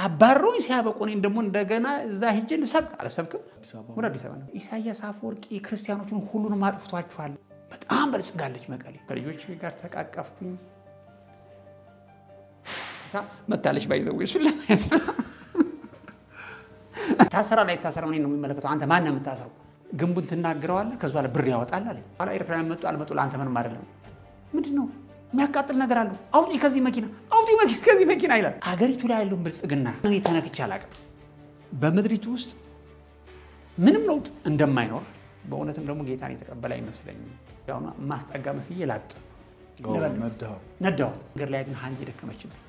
አባሮኝ ሲያበቁ እኔን ደግሞ እንደገና እዛ ሄጄ ልሰብክ አልሰብክም። ወደ አዲስ አበባ ነው። ኢሳያስ አፈወርቂ ክርስቲያኖችን ሁሉንም አጥፍቷቸዋል። በጣም በልጽጋለች መቀሌ። ከልጆች ጋር ተቃቀፍኩኝ። መታለች ባይዘው እሱን ለማየት ታሰራ ላይ ታሰራ እኔን ነው የሚመለከተው። አንተ ማን ነው የምታሰረው? ግንቡን ትናገረዋለህ፣ ከዛ ላይ ብር ያወጣል አለ። ኋላ ኤርትራውያን መጡ አልመጡ ለአንተ ምንም አይደለም። ምንድነው የሚያቃጥል ነገር አለው? አውጪ ከዚህ መኪና፣ አውጪ ከዚህ መኪና ይላል። አገሪቱ ላይ ያለውን ብልጽግና እኔ ተነክቼ አላውቅም። በምድሪቱ ውስጥ ምንም ለውጥ እንደማይኖር በእውነትም ደግሞ ጌታን የተቀበለ አይመስለኝም። ያውና ማስጠጋ መስዬ ላጥ ነዳሁት። ነገር ላይ ግን ሀንዬ ደከመችብኝ፣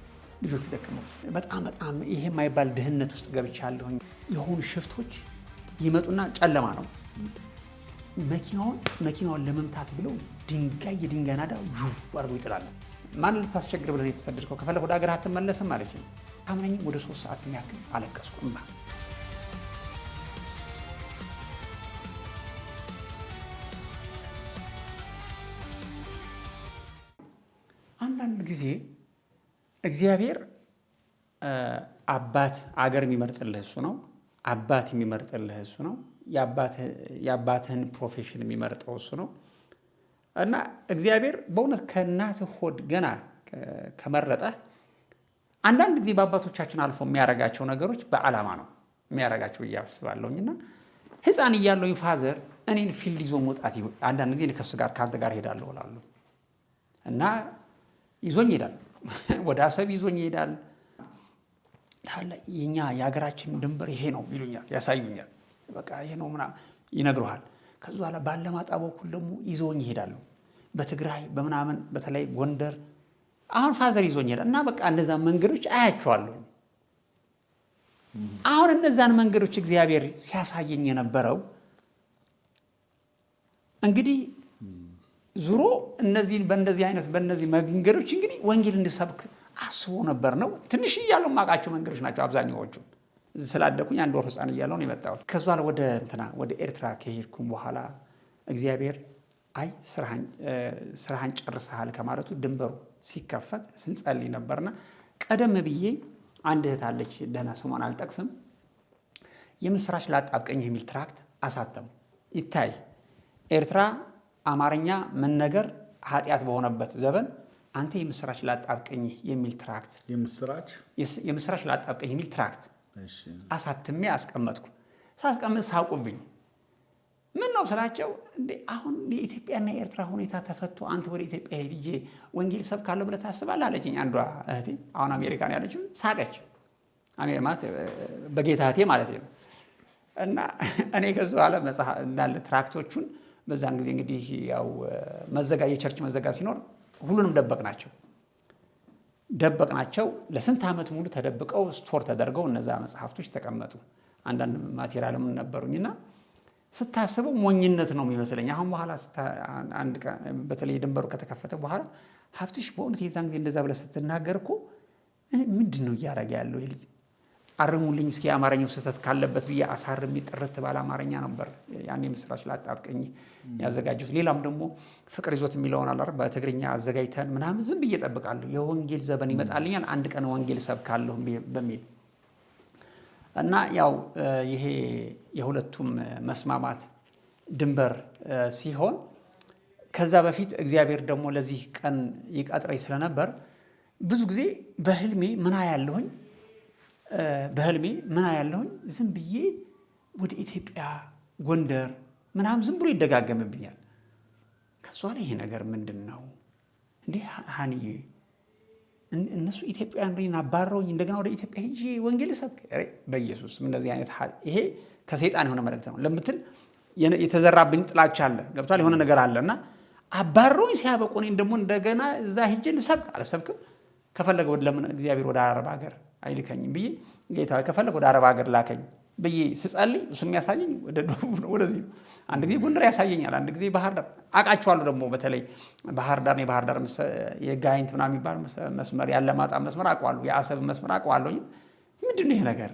ልጆቹ ደከመው። በጣም ይሄ የማይባል ድህነት ውስጥ ገብቻለሁኝ። የሆኑ ሽፍቶች ይመጡና ጨለማ ነው መኪናውን ለመምታት ብለው የድንጋይ ናዳ አድርገው ይጥላሉ። ማን ልታስቸግር ብለን የተሰደድከው? ከፈለክ ወደ ሀገር አትመለስም አለች። ታምነኝ ወደ 3 ሰዓት የሚያክል አለቀስኩ። አንዳንድ ጊዜ እግዚአብሔር አባት አገር የሚመርጥልህ እሱ ነው። አባት የሚመርጥልህ እሱ ነው። የአባትህን ፕሮፌሽን የሚመርጠው እሱ ነው። እና እግዚአብሔር በእውነት ከእናትህ ሆድ ገና ከመረጠህ አንዳንድ ጊዜ በአባቶቻችን አልፎ የሚያረጋቸው ነገሮች በዓላማ ነው የሚያረጋቸው ብዬ አስባለሁኝ። እና ሕፃን እያለሁኝ ፋዘር እኔን ፊልድ ይዞ መውጣት አንዳንድ ጊዜ ከእሱ ጋር ከአንተ ጋር ሄዳለሁ እላለሁ እና ይዞኝ ይሄዳል። ወደ አሰብ ይዞኝ ይሄዳል። የኛ የሀገራችን ድንበር ይሄ ነው ይሉኛል፣ ያሳዩኛል። በቃ ይሄ ነው ምናምን ይነግሩሃል። ከዚ በኋላ ባለማጣ በኩል ደግሞ ይዞኝ ይሄዳሉ። በትግራይ በምናምን በተለይ ጎንደር አሁን ፋዘር ይዞኝ ይሄዳል እና በቃ እነዛን መንገዶች አያቸዋለሁ። አሁን እነዛን መንገዶች እግዚአብሔር ሲያሳየኝ የነበረው እንግዲህ ዙሮ እነዚህን በእነዚህ መንገዶች እንግዲህ ወንጌል እንድሰብክ አስቦ ነበር ነው። ትንሽ እያለሁ የማውቃቸው መንገዶች ናቸው አብዛኛዎቹ። ስላደኩኝ 1 ወር ሕፃን እያለሁ ነው የመጣሁት። ከዛ ወደ ኤርትራ ከሄድኩም በኋላ እግዚአብሔር አይ ስራህን ጨርሰሃል ከማለቱ ድንበሩ ሲከፈት ስንጸልይ ነበርና ቀደም ብዬ አንድ እህት አለች፣ ደህና ስሟን አልጠቅስም፣ የምስራች ላጣብቀኝ የሚል ትራክት አሳተሙ። ይታይ ኤርትራ አማርኛ መነገር ኃጢአት በሆነበት ዘመን አንተ የምስራች ላጣብቀኝ የሚል ትራክት የምስራች ላጣብቀኝ የሚል ትራክት አሳትሜ አስቀመጥኩ። ሳስቀምጥ ሳቁብኝ። ምን ነው ስላቸው እንዴ አሁን የኢትዮጵያና የኤርትራ ሁኔታ ተፈቶ አንተ ወደ ኢትዮጵያ ሄጄ ወንጌል ሰብካለሁ ብለህ ታስባለህ አለችኝ አንዷ እህቴ፣ አሁን አሜሪካን ያለችው። ሳቀች። ማለት በጌታ እህቴ ማለት ነው። እና እኔ ከዛ በኋላ እንዳለ ትራክቶቹን በዛን ጊዜ እንግዲህ ያው የቸርች መዘጋ ሲኖር ሁሉንም ደበቅናቸው። ለስንት ዓመት ሙሉ ተደብቀው ስቶር ተደርገው እነዛ መጽሐፍቶች ተቀመጡ። አንዳንድ ማቴሪያልም ነበሩኝና ስታስበው ሞኝነት ነው የሚመስለኝ። አሁን በኋላ በተለይ ድንበሩ ከተከፈተ በኋላ ሀብትሽ በእውነት የዛን ጊዜ እንደዛ ብለህ ስትናገር እኮ ምንድን ነው እያደረገ ያለው ይሄ ልጅ? አርሙልኝ እስኪ የአማርኛው ስህተት ካለበት ብዬ አሳርሜ ጥርት ባለ አማርኛ ነበር ያን የምስራች ላጣብቀኝ ያዘጋጁት። ሌላም ደግሞ ፍቅር ይዞት የሚለውን አላር በትግርኛ አዘጋጅተን ምናምን ዝም ብዬ እጠብቃለሁ። የወንጌል ዘመን ይመጣልኛል አንድ ቀን ወንጌል ሰብካለሁ በሚል እና ያው ይሄ የሁለቱም መስማማት ድንበር ሲሆን ከዛ በፊት እግዚአብሔር ደግሞ ለዚህ ቀን ይቀጥረኝ ስለነበር ብዙ ጊዜ በህልሜ ምን ያለሁኝ ዝም ብዬ ወደ ኢትዮጵያ ጎንደር ምናምን ዝም ብሎ ይደጋገምብኛል። ከዛ ላይ ይሄ ነገር ምንድን ነው እንዴ ሀኒዬ? እነሱ ኢትዮጵያን አባረውኝ እንደገና ወደ ኢትዮጵያ ሄጄ ወንጌል ሰብክ? በኢየሱስ እንደዚህ አይነት ይሄ ከሰይጣን የሆነ መልእክት ነው ለምትል የተዘራብኝ ጥላቻ አለ፣ ገብቷል? የሆነ ነገር አለና አባረውኝ ሲያበቁ እኔን ደግሞ እንደገና እዛ ሄጄ ልሰብክ አልሰብክም? ከፈለገ ለምን እግዚአብሔር ወደ አረብ ሀገር አይልከኝም ብዬ ጌታ ከፈለገ ወደ አረብ ሀገር ላከኝ ብዬ ስጸልይ እሱ የሚያሳየኝ ወደ ደቡብ ነው፣ ወደዚህ ነው። አንድ ጊዜ ጎንደር ያሳየኛል፣ አንድ ጊዜ ባህር ዳር አውቃቸዋለሁ። ደግሞ በተለይ ባህር ዳር የጋይንት ምናምን የሚባል መስመር ያለማጣ መስመር አውቀዋለሁ፣ የአሰብ መስመር አውቀዋለሁ። ምንድን ነው ይሄ ነገር?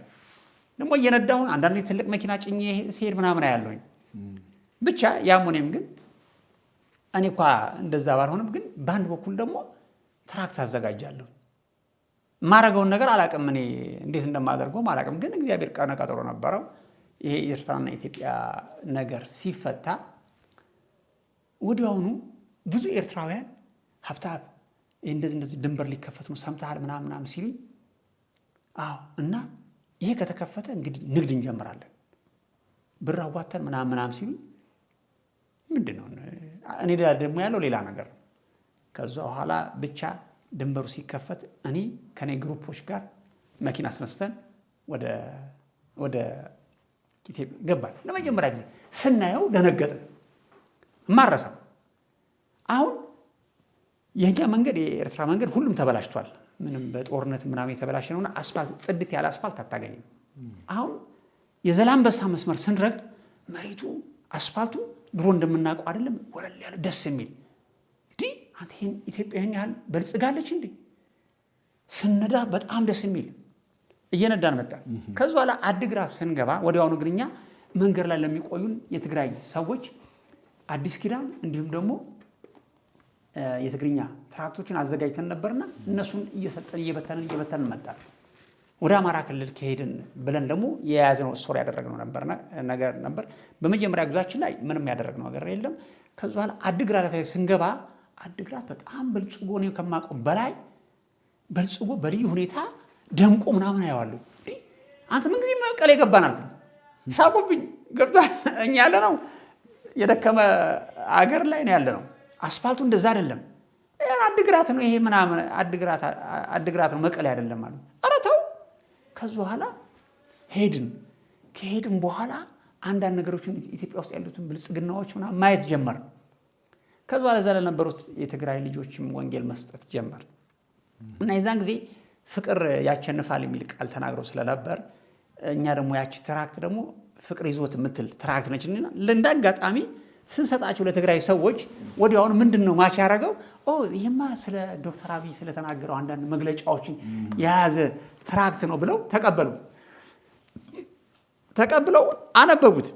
ደግሞ እየነዳሁ አንዳንድ ትልቅ መኪና ጭኜ ሲሄድ ምናምን አያለሁኝ። ብቻ ያሙኔም ግን እኔ እንኳ እንደዛ ባልሆንም ግን በአንድ በኩል ደግሞ ትራክት አዘጋጃለሁ። ማረገውን ነገር አላቅም እኔ እንዴት እንደማደርገው አላቅም። ግን እግዚአብሔር ቀነ ቀጠሮ ነበረው። ይሄ ኤርትራና ኢትዮጵያ ነገር ሲፈታ ወዲያውኑ ብዙ ኤርትራውያን ሀብታም እንደዚህ ድንበር ሊከፈት ነው ሰምተሃል ምናምን ሲሉኝ፣ አዎ እና ይሄ ከተከፈተ እንግዲህ ንግድ እንጀምራለን ብር አዋተን ምናምን ሲሉኝ፣ ምንድነው እኔ ደግሞ ያለው ሌላ ነገር ነው። ከዛ በኋላ ብቻ ድንበሩ ሲከፈት እኔ ከኔ ግሩፖች ጋር መኪና አስነስተን ወደ ኢትዮጵያ ገባን። ለመጀመሪያ ጊዜ ስናየው ደነገጥን። ማረሰው አሁን የኛ መንገድ የኤርትራ መንገድ ሁሉም ተበላሽቷል። ምንም በጦርነት ምናምን የተበላሸ ነውና አስፋልት ጽድት ያለ አስፋልት አታገኝም። አሁን የዘላንበሳ መስመር ስንረግጥ መሬቱ አስፋልቱ ድሮ እንደምናውቀው አይደለም፣ ወለል ያለ ደስ የሚል እንዲህ አንተ ይሄን ኢትዮጵያን ያህል በልጽጋለች እንዴ! ስነዳ በጣም ደስ የሚል እየነዳን መጣ። ከዛ በኋላ አድግራት ስንገባ ወዲያውኑ ግርኛ መንገድ ላይ ለሚቆዩን የትግራይ ሰዎች አዲስ ኪዳን እንዲሁም ደግሞ የትግርኛ ትራክቶችን አዘጋጅተን ነበርና እነሱን እየበተንን መጣን። ወደ አማራ ክልል ከሄድን ብለን ደግሞ የያዝነው ስቶሪ ያደረግነው ነገር ነበር። በመጀመሪያ ጉዟችን ላይ ምንም ያደረግነው ነገር የለም። ከዛ በኋላ አድግራት ላይ ስንገባ አድግራት በጣም በልጽጎ ነው ከማውቀው በላይ በልጽጎ በልዩ ሁኔታ ደምቆ ምናምን አየዋለሁ። አንተ ምን ጊዜ መቀሌ ገባናል ሳቁብኝ። ገብቷ እኛ ያለ ነው የደከመ አገር ላይ ነው ያለ ነው። አስፋልቱ እንደዛ አይደለም፣ አድግራት ነው ይሄ ምናምን አድግራት ነው መቀሌ አይደለም ማለት። ኧረ ተው። ከዛ በኋላ ከሄድን በኋላ አንዳንድ ነገሮችን ኢትዮጵያ ውስጥ ያሉትን ብልጽግናዎች ምናምን ማየት ጀመር። ከዛ በኋላ እዛ ለነበሩት የትግራይ ልጆችም ወንጌል መስጠት ጀመር እና የዛን ጊዜ ፍቅር ያቸንፋል የሚል ቃል ተናግረው ስለነበር እኛ ደግሞ ያቺ ትራክት ደግሞ ፍቅር ይዞት የምትል ትራክት ነችና ለእንዳጋጣሚ ስንሰጣቸው ለትግራይ ሰዎች ወዲያውኑ ምንድነው ማች ያደረገው? ይሄማ ስለ ዶክተር አብይ ስለተናገረው አንዳንድ መግለጫዎችን የያዘ ትራክት ነው ብለው ተቀብለው አነበቡት።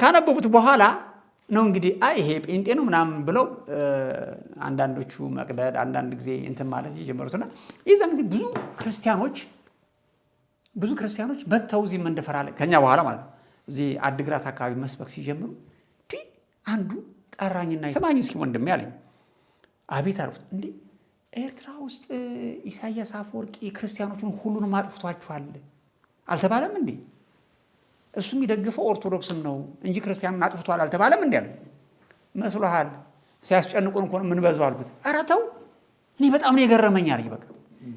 ካነበቡት በኋላ ነው እንግዲህ ይሄ ጴንጤ ነው ምናምን ብለው አንዳንዶቹ መቅደድ አንዳንድ ጊዜ እንትን ማለት የጀመሩትና የዛን ጊዜ ብዙ ክርስቲያኖች በተው እዚህ መንደፈራ ላይ ከኛ በኋላ ማለት ነው እዚህ አድግራት አካባቢ መስበክ ሲጀምሩ አንዱ ጠራኝና ሰማኝ እስኪ ወንድሜ አለኝ። አቤት አልኩት። እንዴ ኤርትራ ውስጥ ኢሳያስ አፈወርቂ ክርስቲያኖችን ሁሉንም አጥፍቷቸዋል አልተባለም እንዴ? እሱ የሚደግፈው ኦርቶዶክስን ነው እንጂ ክርስቲያንን አጥፍቷል አልተባለም እንዴ? አለ። መስሎሃል? ሲያስጨንቁን እንኳን ምን በዛው አልኩት። ኧረ ተው፣ እኔ በጣም ነው የገረመኝ አለኝ። በቃ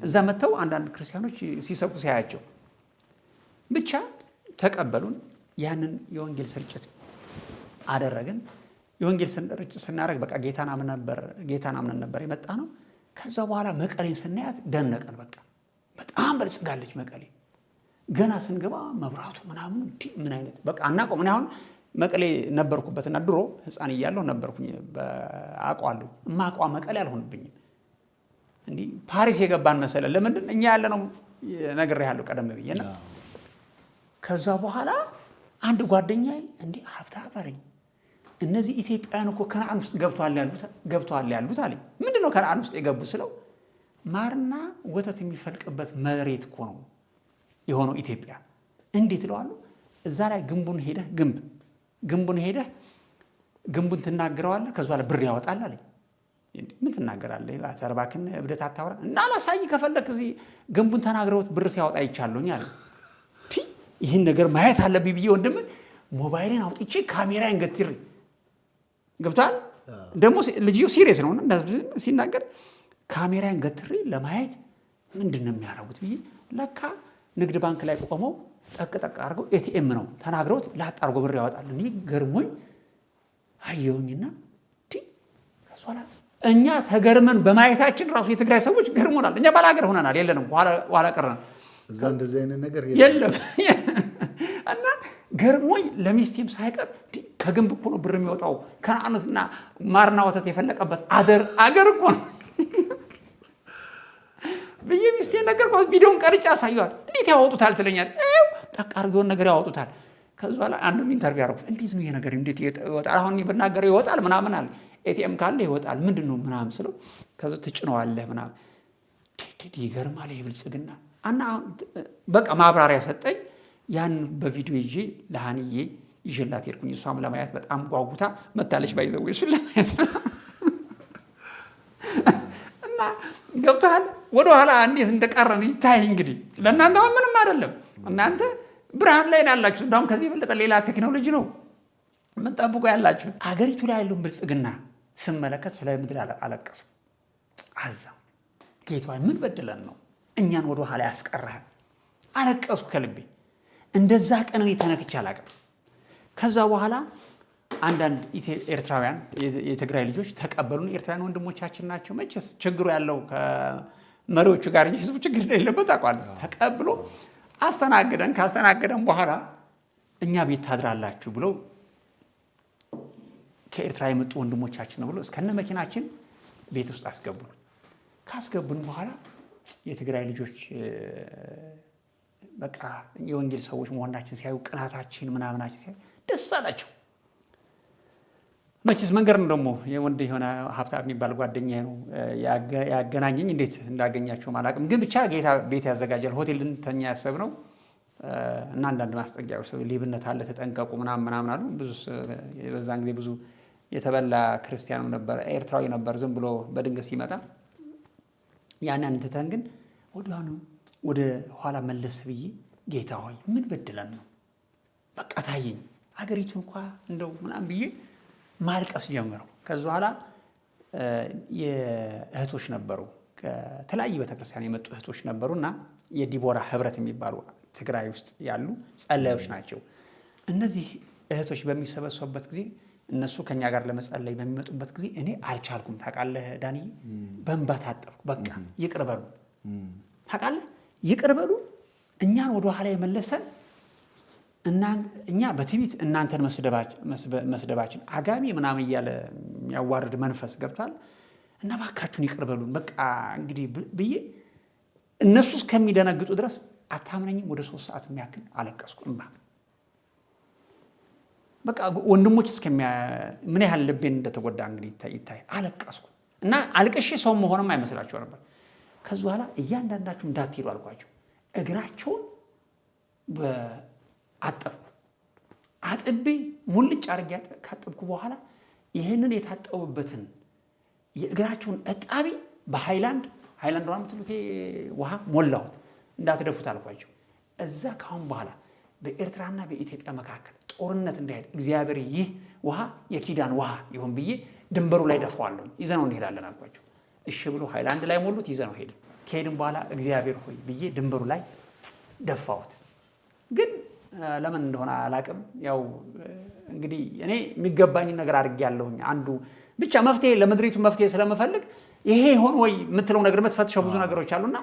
እዛ መተው አንዳንድ ክርስቲያኖች ሲሰብኩ ሲያያቸው ብቻ ተቀበሉን። ያንን የወንጌል ስርጭት አደረግን። የወንጌል ስርጭት ስናደርግ በቃ ጌታን አምነን ነበር የመጣ ነው። ከዛ በኋላ መቀሌን ስናያት ደነቀን። በቃ በጣም በልጽጋለች መቀሌ። ገና ስንገባ መብራቱ ምናምን ምን አይነት በቃ አናውቀውም። እኔ አሁን መቀሌ ነበርኩበትና ድሮ ሕፃን እያለሁ ነበርኩኝ አውቀዋለሁ። የማውቀዋ መቀሌ አልሆንብኝም። እንዲህ ፓሪስ የገባን መሰለ። ለምንድን እኛ ያለ ነው ነግሬሃለሁ ቀደም ብዬና ከዛ በኋላ አንድ ጓደኛዬ እንዲህ ሀብታም አለኝ። እነዚህ ኢትዮጵያውያን እኮ ከነዓን ውስጥ ገብተዋል ያሉት አለኝ። ምንድነው ከነዓን ውስጥ የገቡ ስለው ማርና ወተት የሚፈልቅበት መሬት እኮ ነው የሆነው ኢትዮጵያ። እንዴት እለዋለሁ። እዛ ላይ ግንቡን ሄደህ ግንቡን ትናገረዋለህ፣ ከዛ ላይ ብር ያወጣል አለኝ። ምን ትናገራለህ? እባክህን እብደት አታውራ እና ላሳይ ከፈለክ እዚህ ግንቡን ተናግረውት ብር ሲያወጣ ይቻለሁኝ አለኝ። ይህን ነገር ማየት አለብኝ ብዬ ወንድም ሞባይልን አውጥቼ ካሜራዬን ገትሬ ገብቷል። ደግሞ ልጅየው ሲሪየስ ነው ሲናገር ካሜራዬን ገትሬ ለማየት ምንድን ነው የሚያደርጉት ብዬ ለካ ንግድ ባንክ ላይ ቆመው ጠቅጠቅ አድርገው ኤቲኤም ነው ተናግረውት ላጥ አድርጎ ብር ያወጣል። እኔ ገርሞኝ አየሁኝና ከሷላ እኛ ተገርመን በማየታችን ራሱ የትግራይ ሰዎች ገርሞናል። እኛ ባላገር ሆነናል፣ የለንም ኋላ ቀረን። እዛ እንደዚህ አይነት ነገር የለም እና ገርሞኝ ለሚስቴም ሳይቀር ከግንብ እኮ ነው ብር የሚወጣው ከነዓንና ማርና ወተት የፈለቀበት አገር እኮ ነው ብዬ ሚስቴ ነገርኳት። ቪዲዮን ቀርጬ አሳየኋት። እንዴት ያወጡታል ትለኛል። ጠቃር የሆነ ነገር ያወጡታል። ከዛ ላይ አንዱን ኢንተርቪው ያደረኩት እንዴት ነው ይሄ ነገር እንዴት ይወጣል? አሁን ብናገረው ይወጣል ምናምን አለ። ኤቲኤም ካለ ይወጣል ምንድን ነው ምናምን ስለው ከዛ ትጭነዋለህ ምናምን እንግዲህ ይገርማል የብልጽግና እና በቃ ማብራሪያ ሰጠኝ። ያን በቪዲዮ ይዤ ለሃንዬ ይዤላት ሄድኩኝ። እሷም ለማየት በጣም ጓጉታ መታለች። ባይዘው እሱን ለማየት እና ገብቶሃል ወደኋላ እንዴት እንደቀረን ይታይ። እንግዲህ ለእናንተ አሁን ምንም አይደለም። እናንተ ብርሃን ላይ ያላችሁ፣ እንዳውም ከዚህ የበለጠ ሌላ ቴክኖሎጂ ነው የምትጠብቁ ያላችሁ። አገሪቱ ላይ ያለውን ብልጽግና ስመለከት ስለ ምድር አለቀሱ። አዛው ጌታ ምን በድለን ነው እኛን ወደኋላ ያስቀረህ? አለቀስኩ ከልቤ። እንደዛ ቀን እኔ ተነክቼ አላውቅም። ከዛ በኋላ አንዳንድ ኤርትራውያን የትግራይ ልጆች ተቀበሉን። ኤርትራውያን ወንድሞቻችን ናቸው። መቼስ ችግሩ ያለው ከመሪዎቹ ጋር እንጂ ህዝቡ ችግር እንደሌለበት አውቃለሁ። ተቀብሎ አስተናገደን። ካስተናገደን በኋላ እኛ ቤት ታድራላችሁ ብለው ከኤርትራ የመጡ ወንድሞቻችን ነው ብሎ እስከነ መኪናችን ቤት ውስጥ አስገቡን። ካስገቡን በኋላ የትግራይ ልጆች በቃ የወንጌል ሰዎች መሆናችን ሲያዩ ቅናታችን ምናምናችን ሲያዩ ደስ አላቸው። መቼስ መንገድ ነው ደግሞ የወንድ የሆነ ሀብታም የሚባል ጓደኛዬ ነው ያገናኘኝ። እንዴት እንዳገኛቸው አላውቅም፣ ግን ብቻ ጌታ ቤት ያዘጋጃል። ሆቴል ልንተኛ ያሰብነው እና አንዳንድ ማስጠንቀቂያዎች ሌብነት አለ ተጠንቀቁ ምናምን አሉ። ብዙ በዛን ጊዜ ብዙ የተበላ ክርስቲያኑ ነበር፣ ኤርትራዊ ነበር። ዝም ብሎ በድንገት ሲመጣ ያንን ትተን ግን ወዲያውኑ ወደ ኋላ መለስ ብዬ ጌታ ሆይ ምን በድለን ነው በቃ ታየኝ አገሪቱ እንኳ እንደው ምናምን ብዬ ማልቀስ ጀመረው። ከዛ በኋላ የእህቶች ነበሩ፣ ከተለያየ ቤተክርስቲያን የመጡ እህቶች ነበሩና የዲቦራ ህብረት የሚባሉ ትግራይ ውስጥ ያሉ ጸላዮች ናቸው። እነዚህ እህቶች በሚሰበሰቡበት ጊዜ እነሱ ከኛ ጋር ለመጸለይ በሚመጡበት ጊዜ እኔ አልቻልኩም። ታውቃለህ ዳኒ፣ በእንባ ታጠብኩ። በቃ ይቅር በሉ፣ ታውቃለህ ይቅር በሉ። እኛን ወደ ኋላ የመለሰን እኛ በትዕቢት እናንተን መስደባችን አጋሚ ምናምን እያለ የሚያዋርድ መንፈስ ገብቷል እና እባካችሁን ይቅር በሉን በቃ እንግዲህ ብዬ እነሱ እስከሚደነግጡ ድረስ አታምነኝም፣ ወደ 3 ሰዓት የሚያክል አለቀስኩ። እንባ በቃ ወንድሞች ምን ያህል ልቤን እንደተጎዳ እንግዲህ ይታይ። አለቀስኩ እና አልቅሼ ሰው መሆንም አይመስላቸው ነበር። ከዚ በኋላ እያንዳንዳችሁ እንዳትሄዱ አልኳቸው። እግራቸውን አጥቤ ሙልጭ አድርጌ ካጠብኩ በኋላ ይህንን የታጠቡበትን የእግራቸውን እጣቢ በሃይላንድ ዋና ምትሉት ውሃ ሞላሁት። እንዳትደፉት አልኳቸው። እዛ ካሁን በኋላ በኤርትራና በኢትዮጵያ መካከል ጦርነት እንዳይሄድ እግዚአብሔር ይህ ውሃ የኪዳን ውሃ ይሁን ብዬ ድንበሩ ላይ ደፋዋለሁ፣ ይዘነው እንሄዳለን አልኳቸው። እሺ ብሎ ሃይላንድ ላይ ሞሉት፣ ይዘነው ሄድን። ከሄድን በኋላ እግዚአብሔር ሆይ ብዬ ድንበሩ ላይ ደፋሁት። ግን ለምን እንደሆነ አላቅም። ያው እንግዲህ እኔ የሚገባኝን ነገር አድርጌያለሁኝ። አንዱ ብቻ መፍትሄ ለምድሪቱ መፍትሄ ስለምፈልግ ይሄ ይሆን ወይ የምትለው ነገር የምትፈትሸው ብዙ ነገሮች አሉና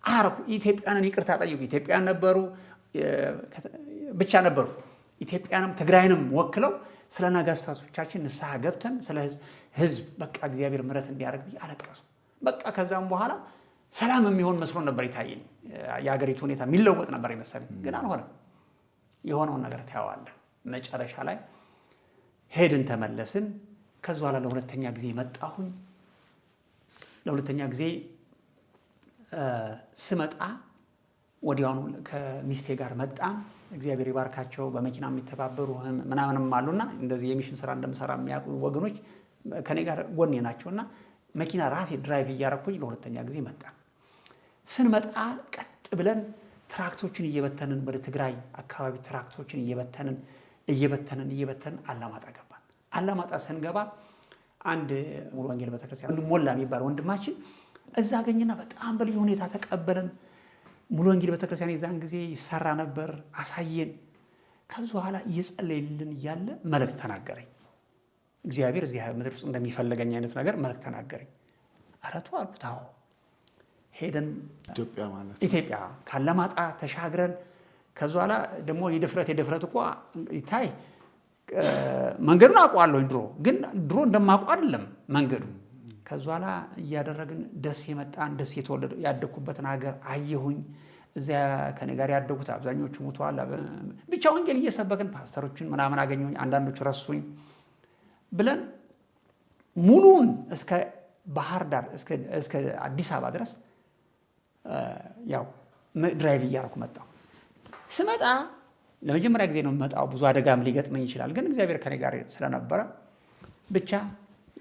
አረኩ። ኢትዮጵያንን ይቅርታ ጠየቁ። ኢትዮጵያን ነበሩ ብቻ ነበሩ። ኢትዮጵያንም ትግራይንም ወክለው ስለ ነገስታቶቻችን ንስሐ ገብተን ስለ ህዝብ በቃ እግዚአብሔር ምሕረት እንዲያደርግ ብዬ አለቀሱ። በቃ ከዛም በኋላ ሰላም የሚሆን መስሎ ነበር የታየኝ። የሀገሪቱ ሁኔታ የሚለወጥ ነበር የመሰለኝ፣ ግን አልሆነም። የሆነውን ነገር ታየዋለህ። መጨረሻ ላይ ሄድን፣ ተመለስን። ከዛ በኋላ ለሁለተኛ ጊዜ መጣሁኝ። ለሁለተኛ ጊዜ ስመጣ ወዲያውኑ ከሚስቴ ጋር መጣን። እግዚአብሔር ይባርካቸው። በመኪና የሚተባበሩ ምናምንም አሉና እንደዚህ የሚሽን ስራ እንደምሰራ የሚያውቁ ወገኖች ከኔ ጋር ጎኔ ናቸውና መኪና ራሴ ድራይቭ እያረኩኝ ለሁለተኛ ጊዜ መጣን። ስንመጣ ቀጥ ብለን ትራክቶችን እየበተንን ወደ ትግራይ አካባቢ ትራክቶችን እየበተንን አላማጣ ገባን። አላማጣ ስንገባ አንድ ሙሉ ወንጌል ቤተክርስቲያን ሞላ የሚባል ወንድማችን እዛ አገኘና በጣም በልዩ ሁኔታ ተቀበለን። ሙሉ ወንጌል ቤተክርስቲያን የዛን ጊዜ ይሰራ ነበር፣ አሳየን። ከዛ በኋላ እየጸለይልን እያለ መልእክት ተናገረኝ። እግዚአብሔር እዚህ ምድር ውስጥ እንደሚፈልገኝ አይነት ነገር መልእክት ተናገረኝ። አረቱ አልኩት። አዎ ሄደን ኢትዮጵያ ካለማጣ ተሻግረን ከዛ በኋላ ደግሞ የድፍረት እኮ ይታይ መንገዱን አውቀዋለሁ። ድሮ እንደማውቀው አይደለም መንገዱ። ከዛ በኋላ እያደረግን ደሴ መጣን። ደሴ ያደግኩበትን ሀገር አየሁኝ። እዚያ ከኔ ጋር ያደጉት አብዛኞቹ ሞተዋል። ብቻ ወንጌል እየሰበክን ፓስተሮችን ምናምን አገኘሁኝ። አንዳንዶች ረሱኝ ብለን ሙሉን እስከ ባህር ዳር እስከ አዲስ አበባ ድረስ ያው ድራይቭ እያደረኩ መጣሁ። ስመጣ ለመጀመሪያ ጊዜ ነው የምመጣው። ብዙ አደጋም ሊገጥመኝ ይችላል፣ ግን እግዚአብሔር ከኔ ጋር ስለነበረ ብቻ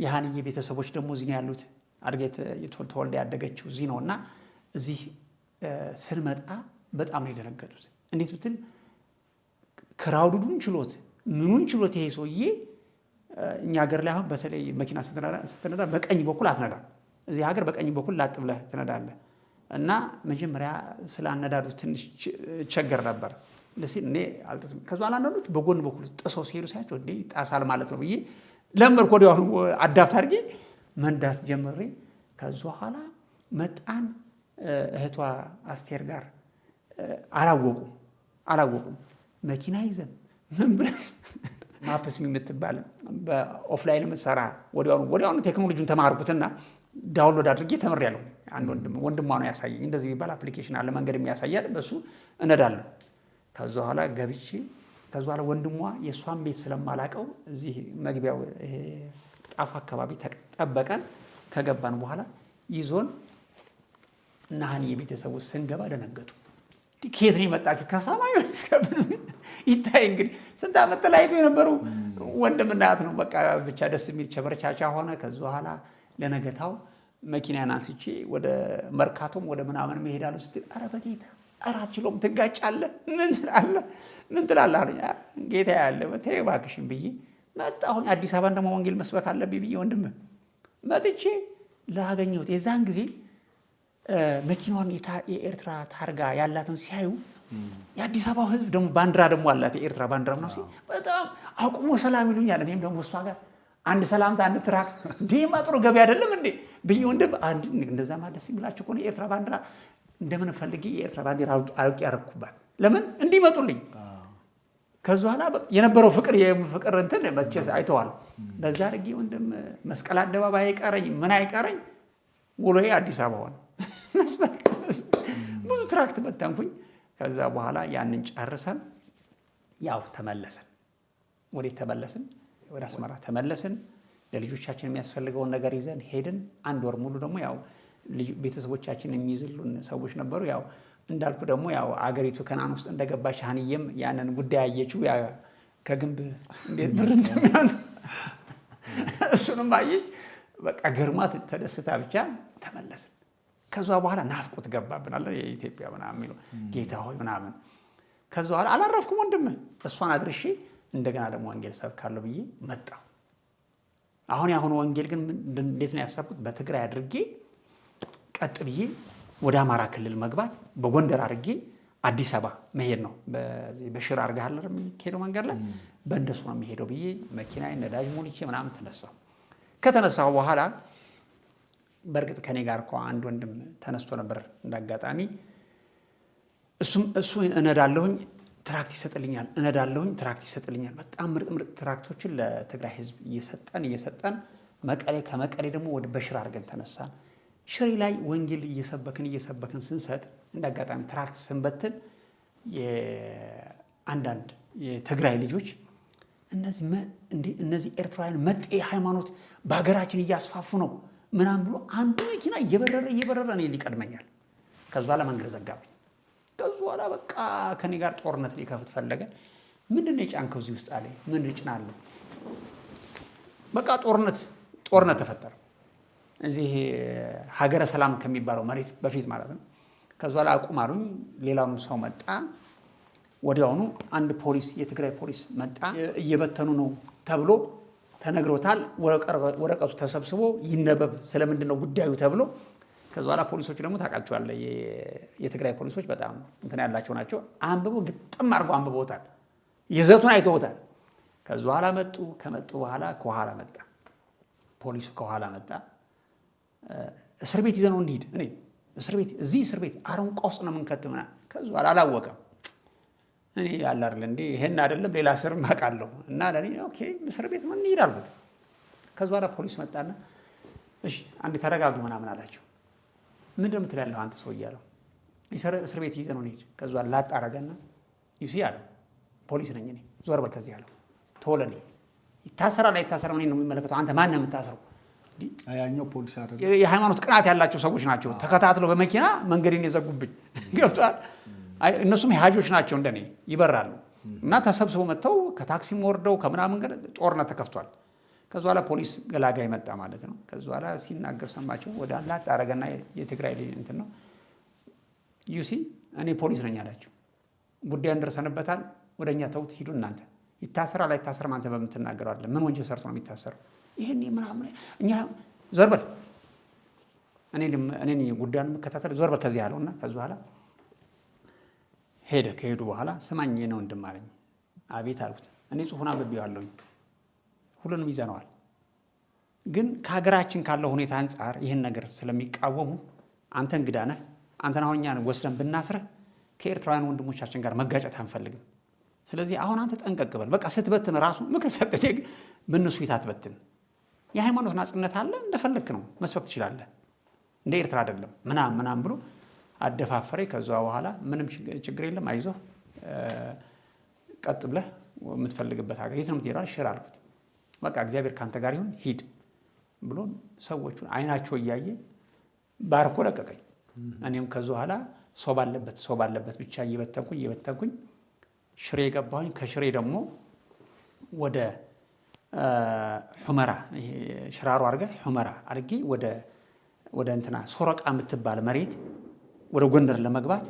የሀንዬ ቤተሰቦች ደግሞ እዚህ ነው ያሉት። አድጌት ተወልዳ ያደገችው እዚህ ነው እና እዚህ ስንመጣ በጣም ነው የደነገጡት። እንዴት ብትል ክራውዱን ችሎት ምኑን ችሎት ይሄ ሰውዬ እኛ ሀገር ላይ አሁን በተለይ መኪና ስትነዳ በቀኝ በኩል አትነዳም። እዚህ ሀገር በቀኝ በኩል ላጥ ብለህ ትነዳለህ እና መጀመሪያ ስላነዳዱ ትንሽ ቸገር ነበር። እኔ አልተስም ከዛ አንዳንዶች በጎን በኩል ጥሰው ሲሄዱ ሳያቸው እንዴ ጣሳል ማለት ነው ብዬ ለመርኩ። ወዲያውኑ አዳፕት አድርጌ መንዳት ጀምሬ ከዛ በኋላ መጣን። እህቷ አስቴር ጋር አላወቁም መኪና ይዘን ምን ብለን ማፕስ የምትባል በኦፍላይን የምትሰራ ወዲያውኑ ቴክኖሎጂን ተማርኩትና ዳውንሎድ አድርጌ ተምሬያለሁ። አንድ ወንድሟ ነው ያሳየኝ። እንደዚህ የሚባል አፕሊኬሽን አለ መንገድ የሚያሳያል፣ በሱ እነዳለሁ። ከዛ በኋላ ገብቼ ከዛ በኋላ ወንድሟ የእሷን ቤት ስለማላቀው እዚህ መግቢያው ይሄ ጣፉ አካባቢ ተጠበቀን። ከገባን በኋላ ይዞን እና ሀንዬ ቤተሰብ ውስጥ ስንገባ ደነገጡ። ከየት ነው የመጣችሁ? ከሰማይ ይታይ እንግዲህ ስንት ዓመት ተለያይቶ የነበሩ ወንድምና እህት ነው። በቃ ብቻ ደስ የሚል ቸበረቻቻ ሆነ። ከዛ በኋላ ለነገታው መኪናን አንስቼ ወደ መርካቶም ወደ ምናምን እሄዳለሁ ስትል ኧረ በጌታ ኧረ አትችለውም ትጋጫለህ ምን ትላለህ አሉኝ። ጌታ ያለ ተይ እባክሽን ብዬ መጣሁኝ። አዲስ አበባን ደግሞ ወንጌል መስበክ አለብኝ ብዬ ወንድም መጥቼ ላገኘሁት የዛን ጊዜ መኪናዋን የኤርትራ ታርጋ ያላትን ሲያዩ የአዲስ አበባ ሕዝብ ደግሞ ባንዲራ ደግሞ አላት የኤርትራ ባንዲራ ነው ሲል በጣም አቁሞ ሰላም ይሉኛል። እኔም ደግሞ እሷ ጋር አንድ ሰላምታ አንድ ትራክ እንዴማ ጥሩ ገቢ አይደለም እንዴ ብዬ ወንድም እንደዛማ ደስ የሚላችሁ እኮ የኤርትራ ባንዲራ እንደምን ፈልጌ የኤርትራ ባንዲራ አውቄ ያረኩባት ለምን እንዲመጡልኝ። ከዛ በኋላ የነበረው ፍቅር እንትን መቼስ አይተዋል። በዛ አድርጌ ወንድም መስቀል አደባባይ አይቀረኝ ምን አይቀረኝ ውሎዬ አዲስ አበባ ሆነ። ብዙ ትራክት በተንኩኝ። ከዛ በኋላ ያንን ጨርሰን ያው ተመለስን። ወዴት ተመለስን? ወደ አስመራ ተመለስን። ለልጆቻችን የሚያስፈልገውን ነገር ይዘን ሄድን። አንድ ወር ሙሉ ደግሞ ያው ቤተሰቦቻችን የሚይዝሉን ሰዎች ነበሩ። ያው እንዳልኩ ደግሞ ያው አገሪቱ ከናን ውስጥ እንደገባች ሀንዬም ያንን ጉዳይ አየችው። ከግንብ እንዴት ብር እንደሚያወጡ እሱንም አየች። በቃ ገርማት ተደስታ ብቻ ተመለስን። ከዛ በኋላ ናፍቆት ገባብናል። የኢትዮጵያ ምናምን የሚለው ጌታ ሆይ ምናምን። ከዛ በኋላ አላረፍኩም ወንድም እሷን አድርሼ እንደገና ደግሞ ወንጌል ሰብካለሁ ብዬ መጣሁ። አሁን ያሁኑ ወንጌል ግን እንዴት ነው ያሰብኩት? በትግራይ አድርጌ ቀጥ ብዬ ወደ አማራ ክልል መግባት፣ በጎንደር አድርጌ አዲስ አበባ መሄድ ነው። በሽር አድርገሃል የሚሄደው መንገድ ላይ በእንደሱ ነው የሚሄደው ብዬ መኪናዬን ነዳጅ ሞልቼ ምናምን ተነሳሁ። ከተነሳሁ በኋላ በእርግጥ ከኔ ጋር እኮ አንድ ወንድም ተነስቶ ነበር እንዳጋጣሚ። እሱ እነዳለሁኝ ትራክት ይሰጥልኛል፣ ትራክት ይሰጥልኛል። በጣም ምርጥ ትራክቶችን ለትግራይ ሕዝብ እየሰጠን ከመቀሌ ደግሞ ወደ በሽር አድርገን ተነሳን። ሽሬ ላይ ወንጌል እየሰበክን ስንሰጥ እንዳጋጣሚ ትራክት ስንበትን አንዳንድ የትግራይ ልጆች እነዚህ ኤርትራውያን መጤ ሃይማኖት በሀገራችን እያስፋፉ ነው ምናምን ብሎ አንዱ መኪና እየበረረ እኔ ሊቀድመኛል። ከዛ ለመንገድ ዘጋብኝ። ከዛ በኋላ በቃ ከኔ ጋር ጦርነት ሊከፍት ፈለገ። ምንድን ነው የጫንከው እዚህ ውስጥ አለኝ። ምን እጭናለሁ? በቃ ጦርነት ተፈጠረ። እዚህ ሀገረ ሰላም ከሚባለው መሬት በፊት ማለት ነው። ከዛ በኋላ አቁም አሉኝ። ሌላውም ሰው መጣ። ወዲያውኑ አንድ ፖሊስ የትግራይ ፖሊስ መጣ። እየበተኑ ነው ተብሎ ተነግሮታል። ወረቀቱ ተሰብስቦ ይነበብ ስለምንድን ነው ጉዳዩ ተብሎ ከዛ በኋላ ፖሊሶቹ ደግሞ ታውቃቸዋለህ፣ የትግራይ ፖሊሶች በጣም እንትን ያላቸው ናቸው። አንብበው ግጥም አድርገው አንብበውታል። ይዘቱን አይተውታል። ከዛ በኋላ ከመጡ በኋላ ከኋላ መጣ ፖሊሱ ከኋላ መጣ። እስር ቤት ይዘነው እንሂድ። እኔ እዚህ እስር ቤት አረንቋ ውስጥ ነው የምንከትም ምናምን። ከዛ በኋላ አላወቀም። እኔ ያለ አይደል እንዴ ይሄን አይደለም ሌላ እስር ማቃለሁ እና ለኔ ኦኬ እስር ቤት ምን እንሂድ አልኩት። ከዛ በኋላ ፖሊስ መጣና እሺ አንዴ ተረጋጉ ምናምን አላቸው። ምንድን ነው የምትላለህ አንተ ሰው እያለው እስር ቤት ይዘነው እንሂድ። ከዛ በኋላ ላጥ አደረገና ይሲ አለው ፖሊስ ነኝ እኔ ዞር በል ከዚህ አለው። ቶሎ እኔ ይታሰራል አይታሰርም እኔን ነው የሚመለከተው። አንተ ማን ነው የምታስረው? ያኛው ፖሊስ አይደለም። የሃይማኖት ቅናት ያላቸው ሰዎች ናቸው። ተከታትለው በመኪና መንገድን የዘጉብኝ ገብቷል። እነሱም የሀጆች ናቸው እንደኔ ይበራሉ። እና ተሰብስበው መጥተው ከታክሲም ወርደው ከምናምን ጋር ጦርነት ተከፍቷል። ከዛ በኋላ ፖሊስ ገላጋይ መጣ ማለት ነው። ከዛ በኋላ ሲናገር ሰማቸው። ወደ አላጥ አረገና የትግራይ ልጅ እንትን ነው ዩሲ እኔ ፖሊስ ነኝ አላቸው። ጉዳዩን ደርሰንበታል፣ ወደኛ ተውት፣ ሂዱ እናንተ። ይታሰራል አይታሰርም አንተ በምትናገረው አይደለም። ምን ወንጀል ሰርቶ ነው የሚታሰረው? ይሄን ምናምን እኛ ዞር በል እኔ ጉዳዩን የምከታተል ዞር በል ከዚህ ያለውና ከዛ በኋላ ሄደ። ከሄዱ በኋላ ስማኝ ነው ወንድም አለኝ። አቤት አልኩት። እኔ ጽሁፉን አንብቤዋለሁኝ፣ ሁሉንም ይዘነዋል። ግን ከሀገራችን ካለው ሁኔታ አንጻር ይህን ነገር ስለሚቃወሙ አንተ እንግዳ ነህ፣ አንተን አሁን እኛን ወስደን ብናስረህ ከኤርትራውያን ወንድሞቻችን ጋር መጋጨት አንፈልግም። ስለዚህ አሁን አንተ ጠንቀቅ በል። በቃ ስትበትን ራሱ ምክር ሰጠኝ። በእነሱ ፊት አትበትን። የሃይማኖት ናጽነት አለ፣ እንደፈለክ ነው መስበክ ትችላለህ፣ እንደ ኤርትራ አይደለም ምናምን ብሎ አደፋፈሬ። ከዛ በኋላ ምንም ችግር የለም አይዞህ፣ ቀጥ ብለህ የምትፈልግበት ሀገር የት ነው የምትሄደው? ሽር አልኩት። በቃ እግዚአብሔር ካንተ ጋር ይሁን ሂድ ብሎ ሰዎቹን አይናቸው እያየ ባርኮ ለቀቀኝ። እኔም ከዛ በኋላ ሰው ባለበት ብቻ እየበተንኩኝ ሽሬ ገባሁኝ። ከሽሬ ደግሞ ወደ ሑመራ ሽራሮ አድርገህ ሑመራ አድርጌ ወደ እንትና ሶረቃ የምትባል መሬት ወደ ጎንደር ለመግባት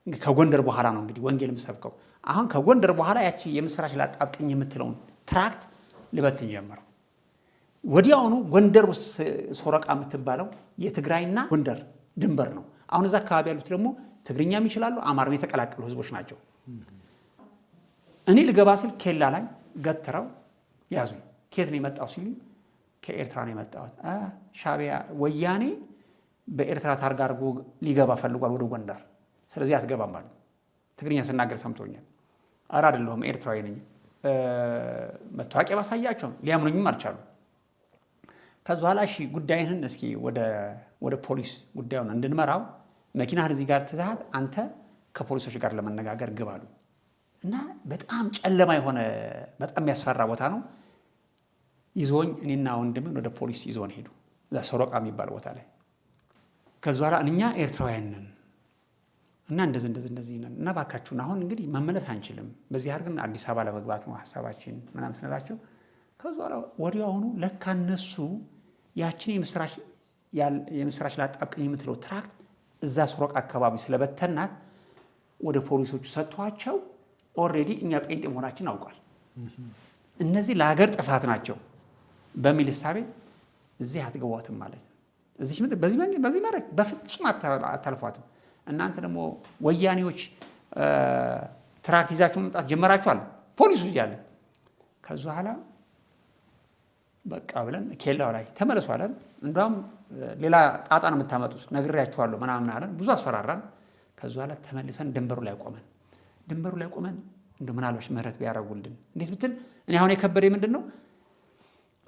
ከጎንደር በኋላ ነው እንግዲህ ወንጌል የምሰብከው። አሁን ከጎንደር በኋላ ያቺ የምስራች ላጣብቅኝ የምትለውን ትራክት ልበትን ጀመረው። ወዲያውኑ ጎንደር ውስጥ ሶረቃ የምትባለው የትግራይና ጎንደር ድንበር ነው። አሁን እዛ አካባቢ ያሉት ደግሞ ትግርኛም ይችላሉ፣ አማርኛ የተቀላቀሉ ህዝቦች ናቸው። እኔ ልገባ ስል ኬላ ላይ ገትረው ያዙኝ። ከየት ነው የመጣው ሲሉ ከኤርትራ ነው የመጣሁት። ሻዕቢያ ወያኔ በኤርትራ ታርጋ አድርጎ ሊገባ ፈልጓል ወደ ጎንደር፣ ስለዚህ አትገባም አሉ። ትግርኛ ስናገር ሰምቶኛል። ኧረ አይደለሁም ኤርትራዊ ነኝ፣ መታወቂያ ባሳያቸው ሊያምኑኝም አልቻሉ። ከዚ በኋላ እሺ ጉዳይህን እስኪ ወደ ፖሊስ ጉዳዩን እንድንመራው መኪናህን እዚህ ጋር ትዛት አንተ ከፖሊሶች ጋር ለመነጋገር ግባሉ እና በጣም ጨለማ የሆነ በጣም የሚያስፈራ ቦታ ነው። ይዞኝ እኔና ወንድምን ወደ ፖሊስ ይዞን ሄዱ፣ እዛ ሶሮቃ የሚባል ቦታ ላይ። ከዚ በኋላ እኛ ኤርትራውያን ነን እና እንደዚህ ነን እና ባካችሁን አሁን እንግዲህ መመለስ አንችልም፣ በዚህ አድርገን አዲስ አበባ ለመግባት ነው ሀሳባችን ምናምን ስንላቸው ከዚ በኋላ ወዲያውኑ ለካ እነሱ ያችን የምስራች ላጣብቅኝ የምትለው ትራክት እዛ ሶሮቃ አካባቢ ስለበተናት ወደ ፖሊሶቹ ሰጥቷቸው ኦልሬዲ እኛ ጴንጤ መሆናችን አውቋል። እነዚህ ለሀገር ጥፋት ናቸው በሚል እሳቤ እዚህ አትገቧትም ማለት ነው። እዚህ ምድር በዚህ መሬት በፍጹም አታልፏትም። እናንተ ደግሞ ወያኔዎች ትራክት ይዛችሁ መምጣት ጀመራችኋል ፖሊሱ እያለ። ከዚ በኋላ በቃ ብለን ኬላው ላይ ተመለሱ አለን። እንዲያውም ሌላ ጣጣ ነው የምታመጡት ነግሬያችኋለሁ ምናምን አለን። ብዙ አስፈራራን። ከዚ በኋላ ተመልሰን ድንበሩ ላይ ቆመን እንደ ምናልባሽ ምህረት ቢያደርጉልን እንዴት ብትል እኔ አሁን የከበደ ምንድን ነው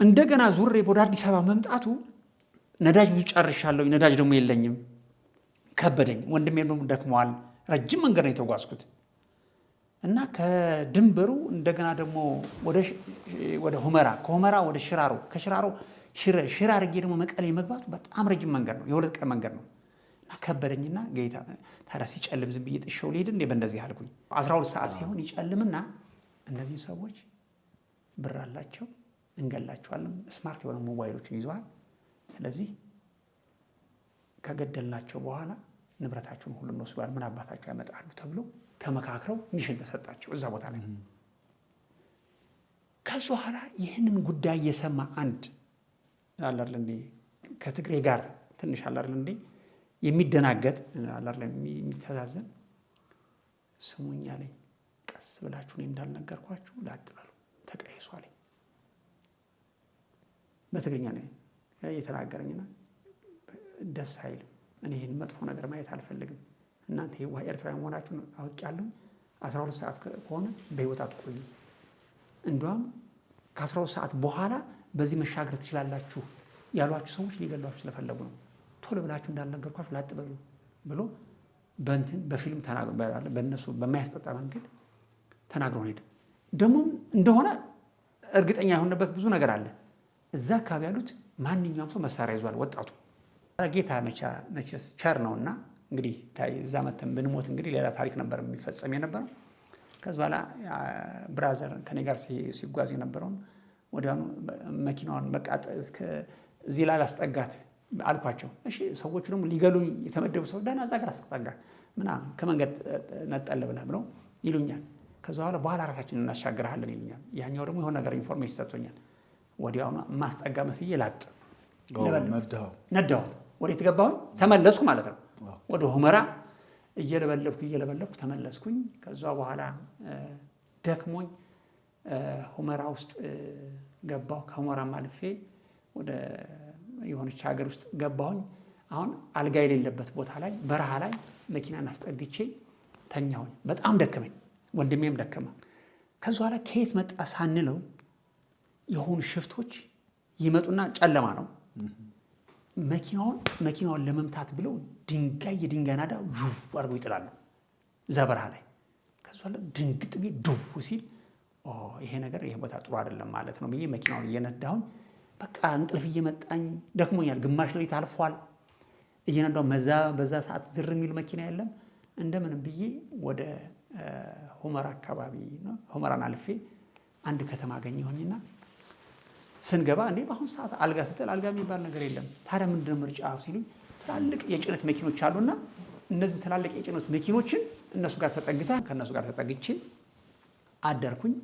እንደገና ዙሬ ወደ አዲስ አበባ መምጣቱ። ነዳጅ ብዙ ጨርሻለሁ፣ ነዳጅ ደግሞ የለኝም፣ ከበደኝ። ወንድሜ ደግሞ ደክመዋል፣ ረጅም መንገድ ነው የተጓዝኩት እና ከድንበሩ እንደገና ደግሞ ወደ ሁመራ፣ ከሁመራ ወደ ሽራሮ፣ ከሽራሮ ሽራ አድርጌ ደግሞ መቀሌ መግባቱ በጣም ረጅም መንገድ ነው፣ የ2 ቀን መንገድ ነው። እና ከበደኝና ጌታ ታዲያ ሲጨልም ዝም ብዬ ጥሼው ልሄድ እንዴ በእንደዚህ አልኩኝ። 12 ሰዓት ሲሆን ይጨልምና እነዚህ ሰዎች ብር አላቸው እንገላቸዋለን፣ ስማርት የሆነ ሞባይሎችን ይዘዋል። ስለዚህ ከገደልናቸው በኋላ ንብረታቸውን ሁሉ እንወስዷል፣ ምን አባታቸው ያመጣሉ ተብሎ ተመካክረው ሚሽን ተሰጣቸው እዛ ቦታ ላይ። ከዚ በኋላ ይህንን ጉዳይ የሰማ አንድ አላለ እንዴ ከትግሬ ጋር ትንሽ አላለ እንዴ የሚደናገጥ አላለ የሚተዛዘን ስሙኝ አለኝ። ቀስ ብላችሁ እኔ እንዳልነገርኳችሁ ላጥበሉ ተቀይሷ አለኝ። በትግርኛ ነው የተናገረኝና ደስ አይልም። እኔ ይህን መጥፎ ነገር ማየት አልፈልግም። እናንተ የዋህ ኤርትራዊ መሆናችሁን አውቄያለሁ። 12 ሰዓት ከሆነ በህይወት አትቆዩ። እንዲያውም ከ12 ሰዓት በኋላ በዚህ መሻገር ትችላላችሁ ያሏችሁ ሰዎች ሊገሏችሁ ስለፈለጉ ነው። ቶሎ ብላችሁ እንዳልነገርኳችሁ ላጥበሉ ብሎ በፊልም በእነሱ በማያስጠጣ መንገድ ተናግሮ ሄደ። ደግሞ እንደሆነ እርግጠኛ የሆነበት ብዙ ነገር አለ። እዛ አካባቢ ያሉት ማንኛውም ሰው መሳሪያ ይዟል ወጣቱ። ጌታ መቼስ ቸር ነውና እንግዲህ እዛ መተን ብንሞት እንግዲህ ሌላ ታሪክ ነበር የሚፈጸም የነበረው። ከዛ በኋላ ብራዘር ከኔ ጋር ሲጓዝ የነበረውን ወዲያውኑ መኪናውን በቃ እስከ እዚህ ላይ ላስጠጋት አልኳቸው። እሺ ሰዎቹ ደግሞ ሊገሉኝ የተመደቡ ሰው ደህና እዛ ጋር አስጠጋት ምናምን ከመንገድ ነጠል ብለህ ብለው ይሉኛል። ከዛ በኋላ ራሳችንን እናሻግርሃለን ይሉኛል። ያኛው ደግሞ የሆነ ነገር ኢንፎርሜሽን ሰጥቶኛል። ወዲያውኑ ማስጠጋ መስዬ ላጥ ነዳሁት። ወዴት ገባሁኝ? ተመለስኩ ማለት ነው። ወደ ሁመራ እየለበለብኩ ተመለስኩኝ። ከዛ በኋላ ደክሞኝ ሁመራ ውስጥ ገባሁ። ከሁመራም አልፌ ወደ የሆነች ሀገር ውስጥ ገባሁኝ። አሁን አልጋ የሌለበት ቦታ ላይ በረሃ ላይ መኪናን አስጠግቼ ተኛሁኝ። በጣም ደከመኝ፣ ወንድሜም ደከመ። ከዛ በኋላ ከየት መጣ ሳንለው የሆኑ ሽፍቶች ይመጡና ጨለማ ነው መኪናውን ለመምታት ብለው የድንጋይ ናዳ አድርገው ይጥላሉ እዛ በረሃ ላይ። ከዛ በኋላ ድንግጥ ብዬ ድው ሲል ይሄ ነገር ይሄ ቦታ ጥሩ አይደለም ማለት ነው ብዬ መኪናውን እየነዳሁኝ በቃ እንቅልፍ እየመጣኝ ደክሞኛል። ግማሽ ሌሊት አልፏል። እየነዳሁ በዛ ሰዓት ዝር የሚል መኪና የለም። እንደምንም ብዬ ወደ ሁመራ አካባቢ ነው ሁመራን አልፌ አንድ ከተማ አገኘሁኝና ስንገባ እንዴ በአሁን ሰዓት አልጋ ስትል አልጋ የሚባል ነገር የለም። ታዲያ ምንድነው ምርጫ ሲሉኝ ትላልቅ የጭነት መኪኖች አሉና እነዚህ ትላልቅ የጭነት መኪኖችን ከእነሱ ጋር ተጠግቼ አደርኩኝ።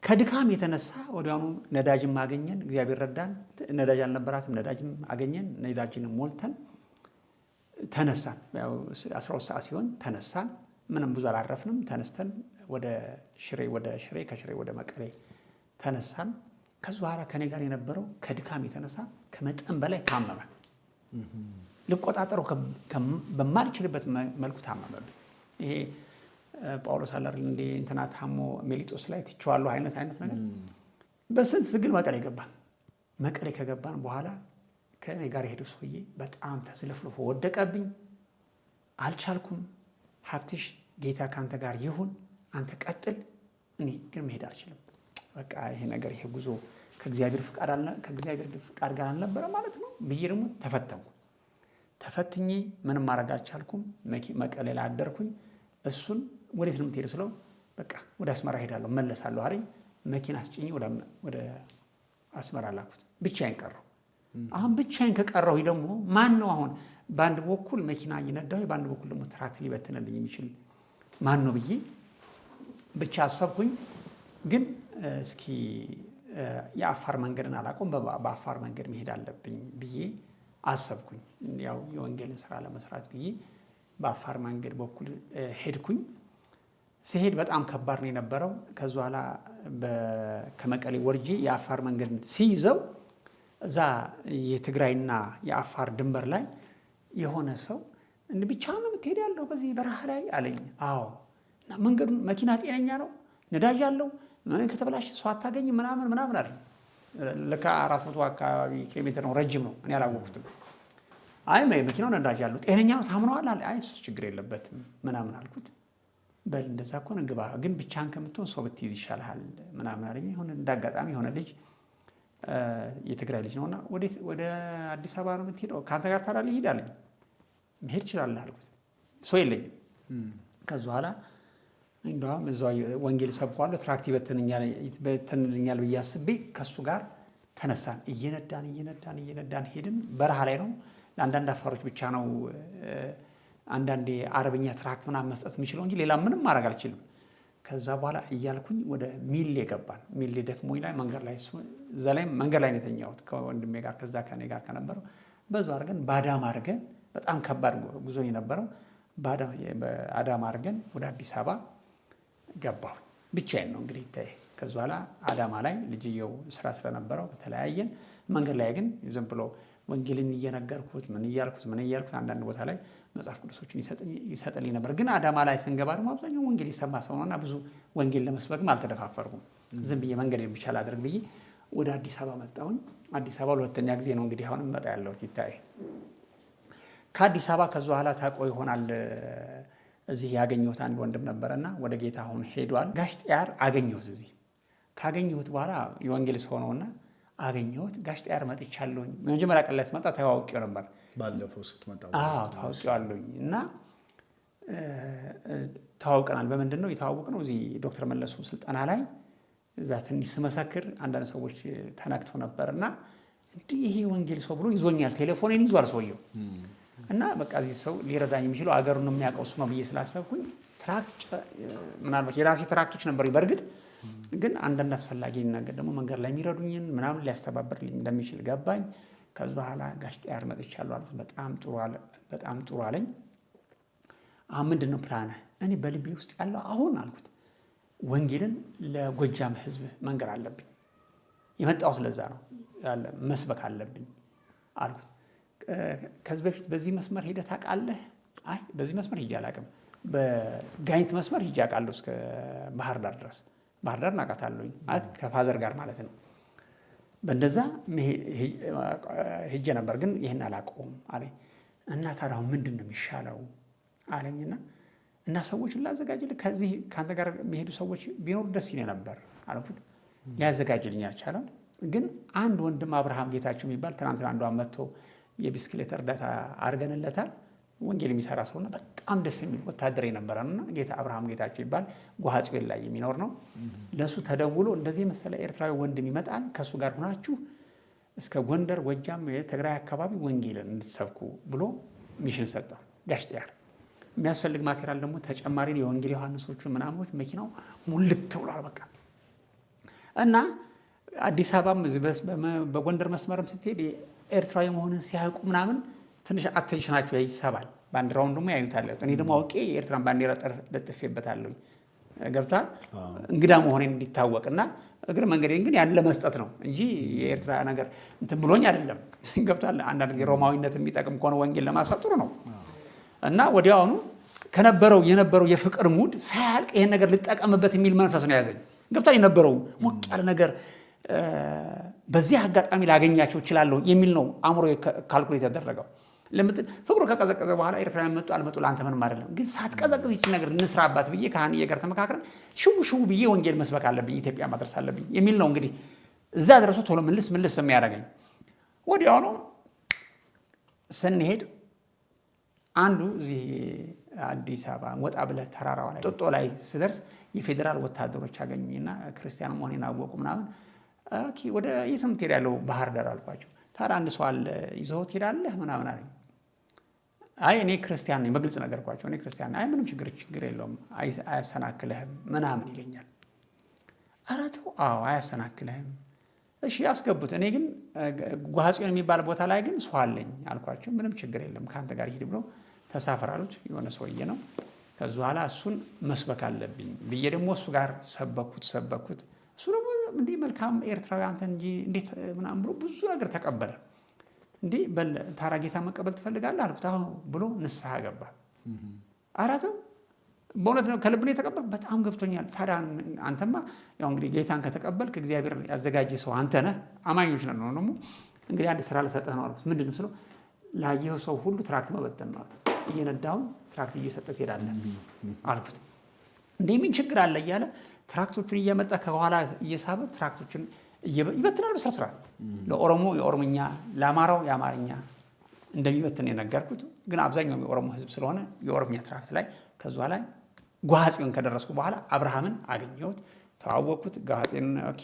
ከድካም የተነሳ ወዲያውኑ ነዳጅም አገኘን። እግዚአብሔር ረዳን። ነዳጅ አልነበራትም፣ ነዳጅም አገኘን። ነዳጅንም ሞልተን ተነሳን። 12 ሰዓት ሲሆን ተነሳን። ምንም ብዙ አላረፍንም። ተነስተን ወደ ሽሬ ከሽሬ ወደ መቀሌ ተነሳን። ከዛ በኋላ ከኔ ጋር የነበረው ከድካም የተነሳ ከመጠን በላይ ታመመ። ልቆጣጠረው በማልችልበት መልኩ ታመመብኝ። ይሄ ጳውሎስ አላር እንደ እንትና ታሞ ሜሊጦስ ላይ ትቼዋለሁ አይነት ነገር። በስንት ትግል መቀሌ ገባን። መቀሌ ከገባን በኋላ ከኔ ጋር የሄደው ሰውዬ በጣም ተስለፍልፎ ወደቀብኝ። አልቻልኩም። ሀብትሽ ጌታ ካንተ ጋር ይሁን፣ አንተ ቀጥል፣ እኔ ግን መሄድ አልችልም። በቃ ይሄ ነገር ይሄ ጉዞ ከእግዚአብሔር ፍቃድ ጋር አልነበረ ማለት ነው ብዬ ደግሞ ተፈትኜ ምንም ማድረግ አልቻልኩም። መቀሌ ላይ አደርኩኝ። እሱን ወዴት ነው የምትሄደው ስለው በቃ ወደ አስመራ ሄዳለሁ መለሳለሁ አለኝ። መኪና አስጭኝ ወደ አስመራ ላኩት። ብቻዬን ቀረሁ። አሁን ብቻዬን ከቀረሁ ደግሞ ማን ነው አሁን በአንድ በኩል መኪና እየነዳሁ በአንድ በኩል ደግሞ ትራክት ሊበትንልኝ የሚችል ማን ነው ብዬ ብቻ አሰብኩኝ። ግን እስኪ የአፋር መንገድን አላውቀውም፣ በአፋር መንገድ መሄድ አለብኝ ብዬ አሰብኩኝ። ያው የወንጌልን ስራ ለመስራት ብዬ በአፋር መንገድ በኩል ሄድኩኝ። ሲሄድ በጣም ከባድ ነው የነበረው። ከዛ በኋላ ከመቀሌ ወርጄ የአፋር መንገድ ሲይዘው እዛ የትግራይና የአፋር ድንበር ላይ የሆነ ሰው ብቻ ነው የምትሄድ ያለው በዚህ በረሃ ላይ አለኝ። አዎ። እና መንገዱን መኪና ጤነኛ ነው፣ ነዳጅ አለው፣ ከተበላሽ ሰው አታገኝ ምናምን አለኝ። ለካ 400 አካባቢ ኪሎ ሜትር ነው፣ ረጅም ነው። እኔ አላወቅሁትም። አይ መኪናው ነዳጅ አለው፣ ጤነኛ ነው፣ ታምነዋል አለ። አይ እሱስ ችግር የለበትም ምናምን አልኩት። በል እንደዛ ከሆነ ግባ፣ ግን ብቻህን ከምትሆን ሰው ብትይዝ ይሻልሃል ምናምን አለኝ። የሆነ እንዳጋጣሚ የሆነ ልጅ የትግራይ ልጅ ነውና ወደ አዲስ አበባ ነው የምትሄደው? ከአንተ ጋር ታዲያ ልሂድ አለኝ። መሄድ እችላለሁ አልኩት። ሰው የለኝም። ከዛ በኋላ እንደውም እዛው ወንጌል ሰብኳለሁ፣ ትራክት ይበትንልኛል ብዬ አስቤ ከእሱ ጋር ተነሳን። እየነዳን ሄድን። በረሃ ላይ ነው። ለአንዳንድ አፋሮች ብቻ ነው አንዳንዴ አረብኛ ትራክት ምናምን መስጠት የሚችለው እንጂ ሌላ ምንም ማድረግ አልችልም። ከዛ በኋላ እያልኩኝ ወደ ሚሌ ገባን። ሚሌ ደክሞኝ ላይ መንገድ ላይ ነው የተኛሁት ከወንድሜ ጋር ከዛ ከኔ ጋር ከነበረው በዛ አድርገን በአዳማ አድርገን በጣም ከባድ ጉዞ የነበረው በአዳማ አድርገን ወደ አዲስ አበባ ገባሁ። ብቻዬን ነው እንግዲህ ይታይ። ከዛ በኋላ አዳማ ላይ ልጅየው ስራ ስለነበረው በተለያየን መንገድ ላይ ግን ዝም ብሎ ወንጌልን እየነገርኩት ምን እያልኩት አንዳንድ ቦታ ላይ መጽሐፍ ቅዱሶችን ይሰጥልኝ ነበር። ግን አዳማ ላይ ስንገባ ደግሞ አብዛኛው ወንጌል ይሰማ ሰው ነውና ብዙ ወንጌል ለመስበክም አልተደፋፈርኩም። ዝም ብዬ መንገዴን ብቻ ላድርግ ብዬ ወደ አዲስ አበባ መጣሁኝ። አዲስ አበባ ለሁለተኛ ጊዜ ነው እንግዲህ አሁንም መጣ ያለሁት ይታይ። ከአዲስ አበባ ከዛ በኋላ ታቆ ይሆናል እዚህ ያገኘሁት አንድ ወንድም ነበረና ወደ ጌታ አሁን ሄዷል። ጋሽ ጢያር አገኘሁት። እዚህ ካገኘሁት በኋላ የወንጌል ሰው ነውና አገኘሁት። ጋሽ ጣያር መጥቻለሁኝ። መጀመሪያ ቀን ላይ ስመጣ ተዋውቄው ነበር። ባለፈው ስትመጣ ተዋውቄዋለሁኝ እና ተዋውቀናል። በምንድን ነው የተዋወቅነው? እዚህ ዶክተር መለሱ ስልጠና ላይ እዛ ትንሽ ስመሰክር አንዳንድ ሰዎች ተነክተው ነበር እና እንዲህ ይሄ ወንጌል ሰው ብሎ ይዞኛል። ቴሌፎኔን ይዟል ሰውየው እና በቃ እዚህ ሰው ሊረዳኝ የሚችለው አገሩን የሚያውቀው እሱ ነው ብዬ ስላሰብኩኝ ትራክት ምናልባት የራሴ ትራክቶች ነበሩ። በእርግጥ ግን አንዳንድ አስፈላጊ ነገር ደግሞ መንገድ ላይ የሚረዱኝን ምናምን ሊያስተባብርልኝ እንደሚችል ገባኝ። ከዛ በኋላ ጋሽ ጣያር መጥቻለሁ አልኩት። በጣም ጥሩ አለኝ። አሁን ምንድን ነው ፕላንህ? እኔ በልቤ ውስጥ ያለው አሁን አልኩት ወንጌልን ለጎጃም ሕዝብ መንገር አለብኝ። የመጣው ስለዛ ነው ያለ መስበክ አለብኝ አልኩት። ከዚህ በፊት በዚህ መስመር ሄደህ ታውቃለህ? አይ በዚህ መስመር ሄጄ አላውቅም። በጋይንት መስመር ሄጄ አውቃለሁ እስከ ባህር ዳር ድረስ። ባህር ዳር እናውቃታለሁኝ ማለት ከፋዘር ጋር ማለት ነው። በእንደዛ ሄጄ ነበር ግን ይህን አላውቀውም አለኝ። እና ታዲያ ምንድን ነው የሚሻለው አለኝና እና ሰዎችን ላዘጋጅልህ ከዚህ ከአንተ ጋር የሚሄዱ ሰዎች ቢኖሩ ደስ ይለኝ ነበር አልኩት። ሊያዘጋጅልኝ አልቻለም። ግን አንድ ወንድም አብርሃም ጌታቸው የሚባል ትናንትና አንዷ መጥቶ የቢስክሌት እርዳታ አድርገንለታል። ወንጌል የሚሰራ ሰውና በጣም ደስ የሚል ወታደር የነበረ ነውና ጌታ አብርሃም ጌታቸው ይባል ጓሃጽዮን ላይ የሚኖር ነው። ለሱ ተደውሎ እንደዚህ መሰለ ኤርትራዊ ወንድም ይመጣል፣ ከሱ ጋር ሆናችሁ እስከ ጎንደር፣ ጎጃም፣ ትግራይ አካባቢ ወንጌልን እንድትሰብኩ ብሎ ሚሽን ሰጠ ጋሽ ጣያር። የሚያስፈልግ ማቴሪያል ደግሞ ተጨማሪ የወንጌል ዮሐንሶቹ ምናምኖች መኪናው ሙልት ብሏል በቃ እና አዲስ አበባም በጎንደር መስመርም ስትሄድ ኤርትራዊ መሆንን ሲያውቁ ምናምን ትንሽ አቴንሽናቸው ይሰባል። ባንዲራውን ደግሞ ያዩታል። እኔ ደግሞ አውቄ የኤርትራን ባንዲራ ለጥፌበታለሁ። ገብቷል። እንግዳ መሆኔን እንዲታወቅና እግር መንገዴን ግን ያን ለመስጠት ነው እንጂ የኤርትራ ነገር እንትን ብሎኝ አይደለም። ገብቷል። አንዳንድ ጊዜ ሮማዊነት የሚጠቅም ከሆነ ወንጌል ለማስፋት ጥሩ ነው እና ወዲያውኑ የነበረው የፍቅር ሙድ ሳያልቅ ይሄን ነገር ልጠቀምበት የሚል መንፈስ ነው ያዘኝ። ገብቷል። የነበረው ሞቅ ያለ ነገር በዚህ አጋጣሚ ላገኛቸው እችላለሁ የሚል ነው አእምሮ ካልኩሌት ያደረገው። ፍቅሩ ከቀዘቀዘ በኋላ ኤርትራውያን መጡ አልመጡ ለአንተ ምንም አይደለም፣ ግን ሳትቀዘቅዝ ይችን ነገር እንስራባት ብዬ ከሀንዬ ጋር ተመካክረን ሽው ብዬ ወንጌል መስበክ አለብኝ፣ ኢትዮጵያ ማድረስ አለብኝ የሚል ነው እንግዲህ እዛ ደረሶ ቶሎ ምልስ የሚያደርገኝ። ወዲያውኑ ስንሄድ አንዱ እዚህ አዲስ አበባ ወጣ ብለህ ተራራዋ ላይ ጦጦ ላይ ስደርስ የፌዴራል ወታደሮች አገኙኝና ክርስቲያን መሆኔን አወቁ ምናምን። ኦኬ ወደ የትም ትሄዳለህ? ባህር ዳር አልኳቸው። ታዲያ አንድ ሰው አለ ይዘው ትሄዳለህ ምናምን አለኝ። አይ እኔ ክርስቲያን ነኝ በግልጽ ነገርኳቸው። እኔ ክርስቲያን ነኝ። አይ ምንም ችግር የለውም አያሰናክልህም ምናምን ይለኛል። ኧረ ተው። አዎ አያሰናክልህም። እሺ ያስገቡት። እኔ ግን ጓሃጽዮን የሚባል ቦታ ላይ ግን ሰው አለኝ አልኳቸው። ምንም ችግር የለም ከአንተ ጋር ሂድ ብለው ተሳፈር አሉት። የሆነ ሰውዬ ነው። ከዚ በኋላ እሱን መስበክ አለብኝ ብዬ ደግሞ እሱ ጋር ሰበኩት። እሱ ደግሞ እንዲህ መልካም ኤርትራዊ አንተ እንጂ እንዴት ምናምን ብሎ ብዙ ነገር ተቀበለ። እንዲህ በል ታዲያ ጌታ መቀበል ትፈልጋለህ አልኩት። አሁን ብሎ ንስሐ ገባ። አራተው በእውነት ነው ከልብ ነው የተቀበል። በጣም ገብቶኛል። ታዲያ አንተማ ያው እንግዲህ ጌታን ከተቀበልክ እግዚአብሔር ያዘጋጀ ሰው አንተ ነህ፣ አማኞች ነን ነው ደግሞ እንግዲህ አንድ ስራ ልሰጥህ ነው አልኩት። ምንድን ነው ስለው ላየኸው ሰው ሁሉ ትራክት መበተን ነው አልኩት። እየነዳሁ ትራክት እየሰጠህ ትሄዳለህ አልኩት። እንዴ ምን ችግር አለ እያለ ትራክቶቹን እየመጣ ከኋላ እየሳበ ትራክቶችን ይበትናል በስነ ስርዓት። ለኦሮሞ የኦሮምኛ፣ ለአማራው የአማርኛ እንደሚበትን የነገርኩት። ግን አብዛኛው የኦሮሞ ሕዝብ ስለሆነ የኦሮምኛ ትራክት ላይ ከዛ ላይ ጓሃጽዮን ከደረስኩ በኋላ አብርሃምን አገኘሁት፣ ተዋወቅኩት። ጓሃጽዮን ኦኬ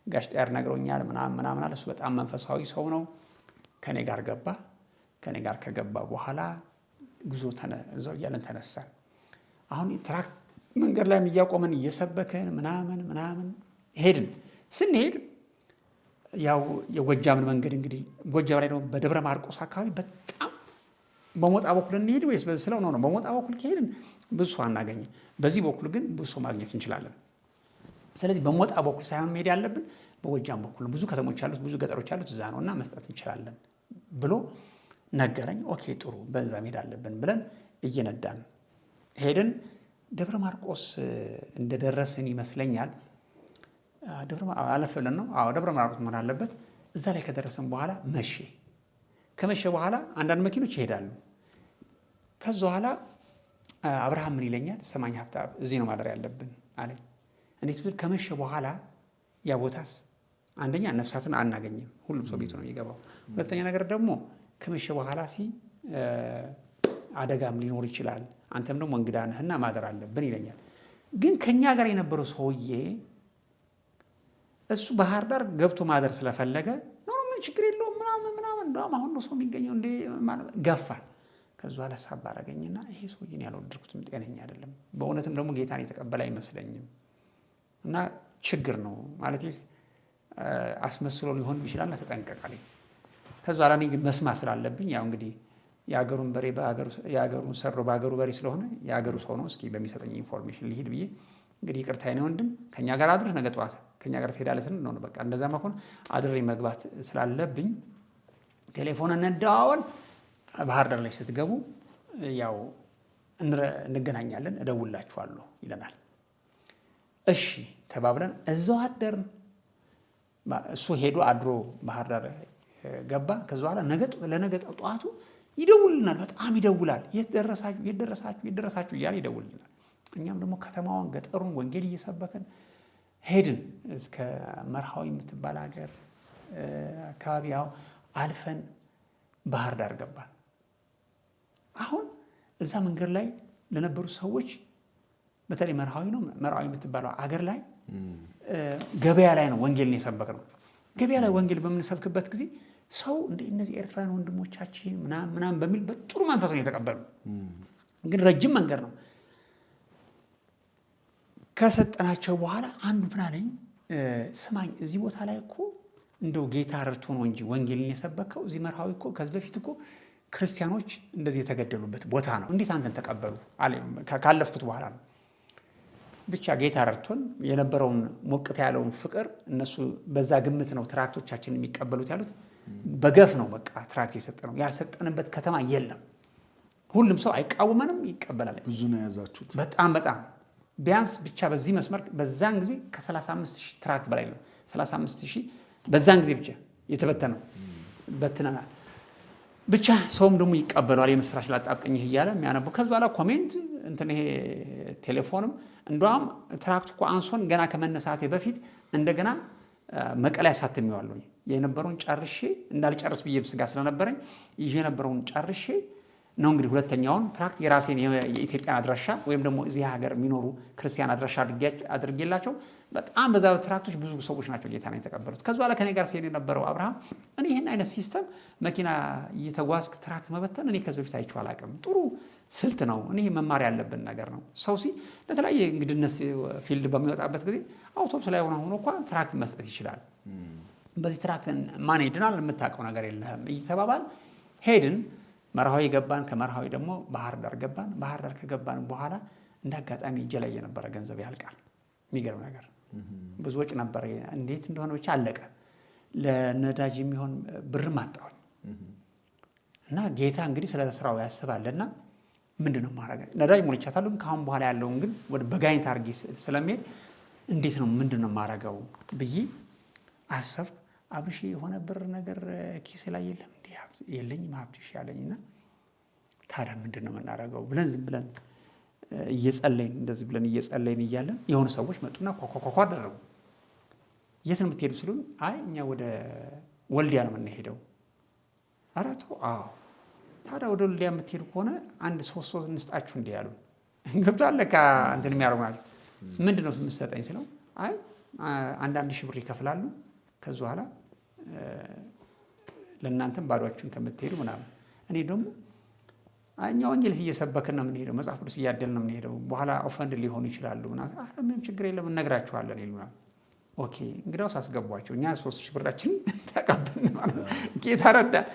ጋሽ ጣያር ነግሮኛል ምናምን አለ። እሱ በጣም መንፈሳዊ ሰው ነው። ከኔ ጋር ገባ። ከኔ ጋር ከገባ በኋላ ጉዞ እዛው እያለን ተነሳን። አሁን ትራክት መንገድ ላይ እያቆመን እየሰበከን ምናምን ሄድን። ስንሄድ ያው የጎጃምን መንገድ እንግዲህ ጎጃም ላይ ደግሞ በደብረ ማርቆስ አካባቢ በጣም በሞጣ በኩል እንሄድ ወይስ በስለው ነው? በሞጣ በኩል ከሄድን ብዙ ሰው አናገኝም። በዚህ በኩል ግን ብዙ ሰው ማግኘት እንችላለን። ስለዚህ በሞጣ በኩል ሳይሆን መሄድ ያለብን በጎጃም በኩል ብዙ ከተሞች ያሉት ብዙ ገጠሮች ያሉት እዛ ነውና መስጠት እንችላለን ብሎ ነገረኝ። ኦኬ ጥሩ በዛ መሄድ አለብን ብለን እየነዳን ሄድን። ደብረ ማርቆስ እንደደረስን ይመስለኛል። አለፍ ብለን ነው። አዎ ደብረ ማርቆስ መሆን አለበት። እዛ ላይ ከደረስን በኋላ መቼ ከመቼ በኋላ አንዳንድ መኪኖች ይሄዳሉ። ከዛ በኋላ አብርሃም ምን ይለኛል፣ ሰማኝ ሀብታም እዚህ ነው ማደር ያለብን አለኝ። እንዴት ብል ከመቼ በኋላ ያ ቦታስ አንደኛ ነፍሳትን አናገኝም፣ ሁሉም ሰው ቤቱ ነው የሚገባው። ሁለተኛ ነገር ደግሞ ከመሸ በኋላ አደጋም ሊኖር ይችላል፣ አንተም ደግሞ እንግዳ ነህና ማደር አለብን ይለኛል። ግን ከኛ ጋር የነበረው ሰውዬ እሱ ባህር ዳር ገብቶ ማደር ስለፈለገ ምን ችግር የለውም ምናምን እንደውም አሁን ነው ሰው የሚገኘው እንደ ገፋል። ከዛ ለሳብ አደረገኝና ይሄ ሰውዬን ያልወደድኩትም ጤነኛ አይደለም፣ በእውነትም ደግሞ ጌታን የተቀበለ አይመስለኝም እና ችግር ነው ማለት አስመስሎ ሊሆን ይችላል፣ ተጠንቀቃለኝ። ከዛ እኔ ግን መስማት ስላለብኝ ያው እንግዲህ የአገሩን በሬ የአገሩን ሰሮ በአገሩ በሬ ስለሆነ የአገሩ ሰው ነው፣ እስኪ በሚሰጠኝ ኢንፎርሜሽን ልሂድ ብዬ እንግዲህ ይቅርታ የኔ ወንድም ከኛ ጋር አድረህ ነገ ጠዋት ከኛ ጋር ትሄዳለህ ስንል ነው በቃ እንደዛ ማኮን አድሬ መግባት ስላለብኝ ቴሌፎን እንደዋወል ባህር ዳር ላይ ስትገቡ ያው እንገናኛለን እደውላችኋለሁ ይለናል። እሺ ተባብለን እዛው አደርን። እሱ ሄዶ አድሮ ባህር ዳር ገባ። ከዛ በኋላ ለነገ ጠዋቱ ይደውልናል፣ በጣም ይደውላል። የት ደረሳችሁ እያለ ይደውልናል። እኛም ደግሞ ከተማዋን ገጠሩን ወንጌል እየሰበከን ሄድን እስከ መርሃዊ የምትባል ሀገር አካባቢ ያው አልፈን ባህር ዳር ገባን። አሁን እዛ መንገድ ላይ ለነበሩ ሰዎች በተለይ መርሃዊ የምትባለው አገር ላይ ገበያ ላይ ነው ወንጌልን የሰበክነው። ገበያ ላይ ወንጌል በምንሰብክበት ጊዜ ሰው እነዚህ ኤርትራውያን ወንድሞቻችን ምናምን በሚል በጥሩ መንፈስ ነው የተቀበሉ። ግን ረጅም መንገድ ነው። ከሰጠናቸው በኋላ አንዱ ምን አለኝ፣ ስማኝ እዚህ ቦታ ላይ እኮ እንደው ጌታ ረድቶ ነው እንጂ ወንጌልን የሰበከው እዚህ መርሃዊ እኮ ከዚህ በፊት እኮ ክርስቲያኖች እንደዚህ የተገደሉበት ቦታ ነው፣ እንዴት አንተን ተቀበሉ አለ። ካለፍኩት በኋላ ነው ብቻ ጌታ ረድቶን የነበረውን ሞቅታ ያለውን ፍቅር እነሱ በዛ ግምት ነው ትራክቶቻችን የሚቀበሉት ያሉት። በገፍ ነው በቃ ትራክት የሰጠነው። ያልሰጠንበት ከተማ የለም። ሁሉም ሰው አይቃወመንም፣ ይቀበላል። ብዙ ነው የያዛችሁት። በጣም ቢያንስ ብቻ በዚህ መስመር በዛን ጊዜ ከ35,000 ትራክት በላይ ነው። 35,000 በዛን ጊዜ ብቻ የተበተነው በትነናል። ብቻ ሰውም ደግሞ ይቀበለዋል። የምስራች ላጣብቀኝህ እያለ የሚያነበው ከዛ በኋላ ኮሜንት ይሄ ቴሌፎንም እንደውም ትራክቱ እኮ አንሶን ገና ከመነሳቴ በፊት እንደገና መቀሌ አሳትሜዋለሁ። የነበረውን ጨርሼ እንዳልጨርስ ብዬ ስጋ ስለነበረኝ ይዤ የነበረውን ጨርሼ ነው እንግዲህ ሁለተኛውን ትራክት የራሴን የኢትዮጵያን አድራሻ ወይም ደግሞ እዚህ ሀገር የሚኖሩ ክርስቲያን አድራሻ አድርጌላቸው በጣም በዛ ትራክቶች ብዙ ሰዎች ናቸው ጌታ ነው የተቀበሉት። ከዛ በኋላ ከኔ ጋር ሲሄድ የነበረው አብርሃም እኔ ይህን አይነት ሲስተም መኪና እየተጓዝክ ትራክት መበተን እኔ ከዚህ በፊት አይቼው አላውቅም። ጥሩ ስልት ነው። እኔ መማር ያለብን ነገር ነው። ሰው ለተለያየ እንግድነት ፊልድ በሚወጣበት ጊዜ አውቶቡስ ላይ ሆኖ እንኳን ትራክት መስጠት ይችላል። በዚህ ትራክትን ማን ሄድናል የምታውቀው ነገር የለህም እየተባባል ሄድን። መርሃዊ ገባን። ከመርሃዊ ደግሞ ባህር ዳር ገባን። ባህር ዳር ከገባን በኋላ እንደ አጋጣሚ እጄ ላይ የነበረ ገንዘብ ያልቃል። የሚገርም ነገር ብዙ ወጪ ነበረ። እንዴት እንደሆነ ብቻ አለቀ። ለነዳጅ የሚሆን ብርም አጣሁኝ እና ጌታ እንግዲህ ስለ ስራው ያስባልና ምንድነው ማረጋው? ነዳጅ ሞልቻታለሁ። ካሁን በኋላ ያለውን ግን ወደ በጋይንት አድርጌ ስለሚሄድ እንዴት ነው ምንድነው ማረጋው ብዬ አሰብኩ። አብሽ የሆነ ብር ነገር ኪስ ላይ የለም እንዴ? የለኝም ሀብትሽ ያለኝና ታዲያ ምንድነው የምናረገው ብለን ዝም ብለን እየጸለይን እንደዚህ ብለን እየጸለይን እያለን የሆኑ ሰዎች መጡና ኮኮኮ አደረጉ። የት ነው የምትሄዱ ሲሉን፣ አይ እኛ ወደ ወልዲያ ነው የምንሄደው። ኧረ ተው። አዎ ታዲያ ወደ ወልዲያ የምትሄዱ ከሆነ አንድ 3 እንስጣችሁ እንዴ ያሉ። ገብቷል ለካ እንትን የሚያደርጉ ናቸው። ምንድነው የምትሰጠኝ ስለው፣ አይ 1,000 ብር ይከፍላሉ ከዛ በኋላ ለእናንተም ባዷችሁን ከምትሄዱ ምናምን። እኔ ደግሞ እኛ ወንጌል እየሰበክን ነው የምንሄደው፣ መጽሐፍ ቅዱስ እያደልን ነው የምንሄደው፣ በኋላ ኦፈንድ ሊሆኑ ይችላሉ ምናምን። ምንም ችግር የለም እነግራችኋለን ይሉናል። ኦኬ እንግዲያውስ አስገቧቸው። እኛ 3,000 ብራችን ተቀበልን ማለት ነው። ጌታ ረዳን።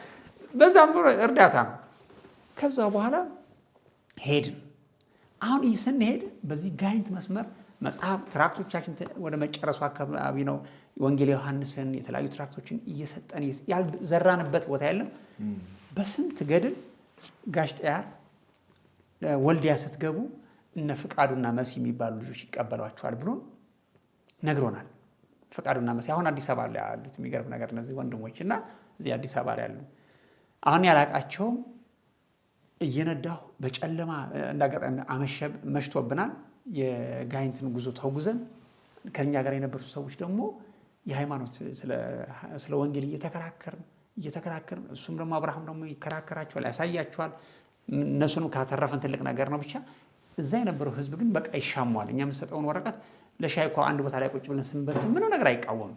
በዛም እርዳታ ነው። ከዛ በኋላ ሄድን። አሁን ስንሄድ በዚህ ጋይንት መስመር መጽሐፍ ትራክቶቻችን ወደ መጨረሱ አካባቢ ነው። ወንጌል ዮሐንስን የተለያዩ ትራክቶችን እየሰጠን ያልዘራንበት ቦታ የለም። በስንት ገድል ጋሽ ጠያር ወልዲያ ስትገቡ እነ ፍቃዱና መሲ የሚባሉ ልጆች ይቀበሏቸዋል ብሎ ነግሮናል። ፍቃዱና መሲ አሁን አዲስ አበባ ላይ ያሉት የሚገርም ነገር እነዚህ ወንድሞች እና እዚህ አዲስ አበባ ላይ ያሉ አሁን ያላቃቸውም እየነዳሁ በጨለማ እንዳጋጣሚ መሽቶብናል። የጋይንትን ጉዞ ተጉዘን ከኛ ጋር የነበሩት ሰዎች ደግሞ የሃይማኖት ስለ ወንጌል እየተከራከርን እሱም ደግሞ አብርሃም ደግሞ ይከራከራቸዋል፣ ያሳያቸዋል። እነሱንም ካተረፈን ትልቅ ነገር ነው። ብቻ እዛ የነበረው ህዝብ ግን በቃ ይሻሟል። እኛ የምንሰጠውን ወረቀት ለሻይ እኮ አንድ ቦታ ላይ ቁጭ ብለን ስንበትን ምንም ነገር አይቃወምም።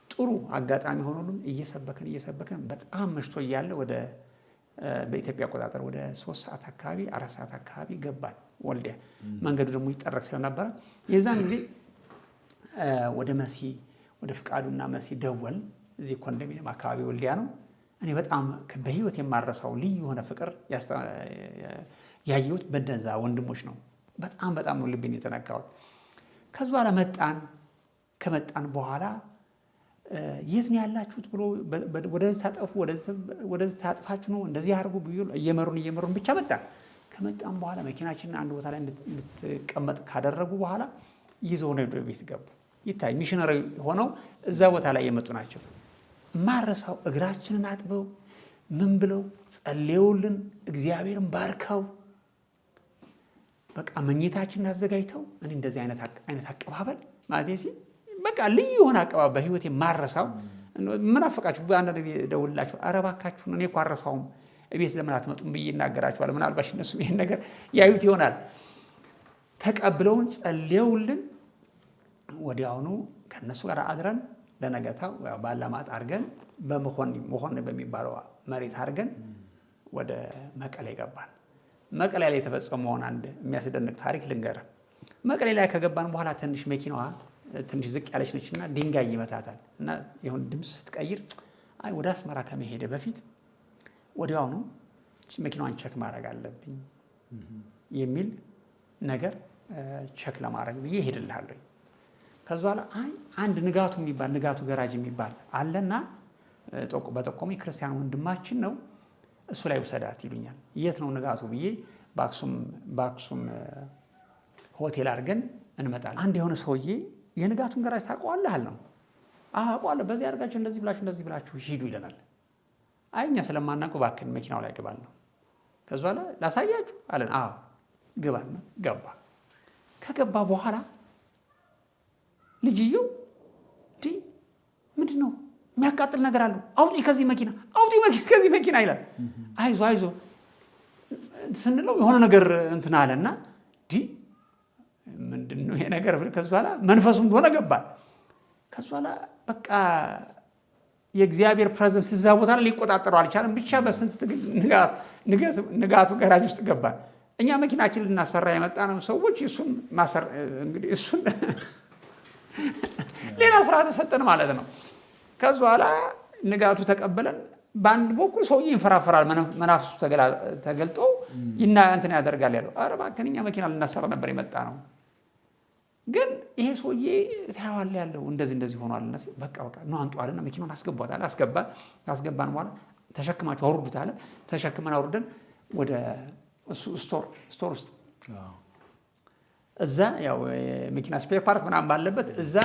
ጥሩ አጋጣሚ ሆኖልን እየሰበከን በጣም መሽቶ እያለ ወደ በኢትዮጵያ አቆጣጠር ወደ 3 ሰዓት አካባቢ 4 ሰዓት አካባቢ ገባል ወልዲያ። መንገዱ ደግሞ ይጠረቅ ስለነበረ የዛን ጊዜ ወደ ፍቃዱና መሲ ደወል። እዚህ ኮንዶሚኒየም አካባቢ ወልዲያ ነው። እኔ በጣም በህይወት የማረሳው ልዩ የሆነ ፍቅር ያየሁት በእነዛ ወንድሞች ነው። በጣም ነው ልቤን የተነካሁት። ከዛ በኋላ ከመጣን በኋላ የት ነው ያላችሁት ብሎ ወደዚህ ታጠፉ፣ ወደዚህ ታጥፋችሁ ነው እንደዚህ አድርጉ ብሎ እየመሩን ብቻ መጣን። ከመጣን በኋላ መኪናችንን አንድ ቦታ ላይ እንድትቀመጥ ካደረጉ በኋላ ይዘው ነው ወደ ቤት ገቡ። ይታይ ሚሽነሪ ሆነው እዛ ቦታ ላይ የመጡ ናቸው። ማረሳው እግራችንን አጥበው ምን ብለው ጸልየውልን እግዚአብሔርን ባርከው በቃ መኝታችንን አዘጋጅተው እኔ እንደዚህ አይነት አቀባበል ማለት በቃ ልዩ የሆነ አቀባበል በህይወቴ ማረሳው። ምን አፈቃችሁ በአንዳንድ ጊዜ ደውላችሁ ኧረ እባካችሁ እኔ እኮ አረሳውም እቤት ለምን አትመጡም ብዬ እናገራችኋለሁ። ምናልባት እነሱም ይሄን ነገር ያዩት ይሆናል። ተቀብለውን ጸልየውልን ወዲያውኑ ከነሱ ጋር አድረን ለነገታው ባላማት አድርገን በመሆን በሚባለው መሬት አድርገን ወደ መቀሌ ገባን። መቀሌ ላይ የተፈጸመውን አንድ የሚያስደንቅ ታሪክ ልንገርህ። መቀሌ ላይ ከገባን በኋላ ትንሽ መኪናዋ ትንሽ ዝቅ ያለች ነችና ድንጋይ ይመታታል እና ይሁን ድምፅ ስትቀይር ወደ አስመራ ከመሄደ በፊት ወዲያውኑ መኪናዋን ቸክ ማድረግ አለብኝ የሚል ነገር ቸክ ለማድረግ ብዬ ሄድልሃለሁ። ከዛ በኋላ አንድ ንጋቱ ገራጅ የሚባል አለና በጠቆሚ ክርስቲያን ወንድማችን ነው እሱ ላይ ውሰዳት ይሉኛል። የት ነው ንጋቱ ብዬ በአክሱም ሆቴል አድርገን እንመጣለን። አንድ የሆነ ሰውዬ የንጋቱን ገራጅ ታውቀዋለህ አልነው። አውቀዋለሁ፣ በዚህ አድርጋችሁ እንደዚህ ብላችሁ ሂዱ ይለናል። እኛ ስለማናውቀው እባክህን መኪናው ላይ ግባል ነው። ከዛ በኋላ ላሳያችሁ አለን። ግባል ነው። ገባ። ከገባ በኋላ ልጅየው ምንድን ነው የሚያቃጥል ነገር አለው፣ አውጪ ከዚህ መኪና ይላል። አይዞ ስንለው የሆነ ነገር እንትን አለና ምንድን ነው ይሄ ነገር? ከዛ በኋላ መንፈሱም እንደሆነ ገባል። ከዛ በኋላ በቃ የእግዚአብሔር ፕሬዘንስ እዛ ቦታ ላይ ሊቆጣጠረው አልቻለም። ብቻ በስንት ንጋቱ ገራጅ ውስጥ ገባል። እኛ መኪናችን ልናሰራ የመጣ ነው ሰዎች እሱን ሌላ ስራ ተሰጠን ማለት ነው። ከዛ በኋላ ንጋቱ ተቀበለን። በአንድ በኩል ሰውዬ ይንፈራፈራል፣ መናፍሱ ተገልጦ እንትን ያደርጋል ያለው። ኧረ እባክህን እኛ መኪና ልናሰራ ነበር የመጣ ነው፣ ግን ይሄ ሰውዬ ታየዋለህ ያለው እንደዚህ ሆኗል። በቃ ነው አንጡ አለና መኪናውን አስገባን በኋላ ተሸክማችሁ አውርዱት አለ። ተሸክመን አውርደን ወደ ስቶር ውስጥ እዛ ያው መኪና ስፔር ፓርት ምናምን ባለበት እዛ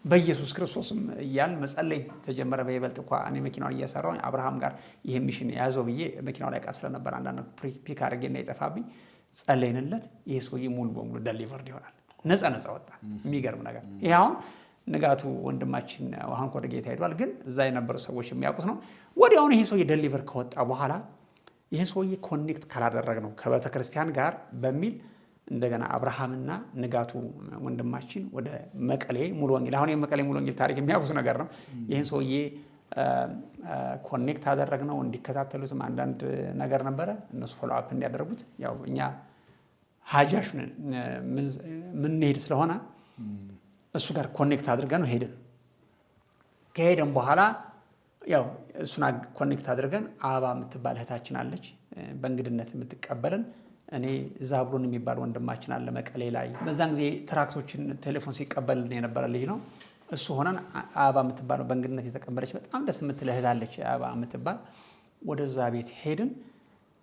በኢየሱስ ክርስቶስም እያልን መጸለይ ተጀመረ። በይበልጥ እንኳ እኔ መኪናውን እየሰራሁ አብርሃም ጋር ይሄ ሚሽን ያዘው ብዬ መኪናው ላይ ቃ ስለነበር አንዳንድ ፒክ አድርጌና የጠፋብኝ ጸለይንለት። ይሄ ሰውዬ ሙሉ በሙሉ ደሊቨርድ ይሆናል፣ ነፃ ወጣ። የሚገርም ነገር ይሄ አሁን ንጋቱ ወንድማችን አሁን ወደ ጌታ ሄዷል፣ ግን እዛ የነበሩ ሰዎች የሚያውቁት ነው። ወዲያውኑ ይሄ ሰውዬ ደሊቨር ከወጣ በኋላ ይሄ ሰውዬ ኮኔክት ካላደረግ ነው ከቤተክርስቲያን ጋር በሚል እንደገና አብርሃምና ንጋቱ ወንድማችን ወደ መቀሌ ሙሉ ወንጌል፣ አሁን የመቀሌ ሙሉ ወንጌል ታሪክ የሚያውቁት ነገር ነው። ይህን ሰውዬ ኮኔክት አደረግነው። እንዲከታተሉትም አንዳንድ ነገር ነበረ፣ እነሱ ፎሎ አፕ እንዲያደርጉት። ያው እኛ ሀጃሽ ምንሄድ ስለሆነ እሱ ጋር ኮኔክት አድርገን ሄድን። ከሄደን በኋላ ያው እሱን ኮኔክት አድርገን አበባ የምትባል እህታችን አለች በእንግድነት የምትቀበለን። እኔ ዛብሎን የሚባል ወንድማችን አለ መቀሌ ላይ። በዛን ጊዜ ትራክቶችን ቴሌፎን ሲቀበልን የነበረ ልጅ ነው። እሱ ሆነን አበባ የምትባለው በእንግድነት የተቀበለች በጣም ደስ የምትል እህት አለች አበባ የምትባል። ወደዛ ቤት ሄድን።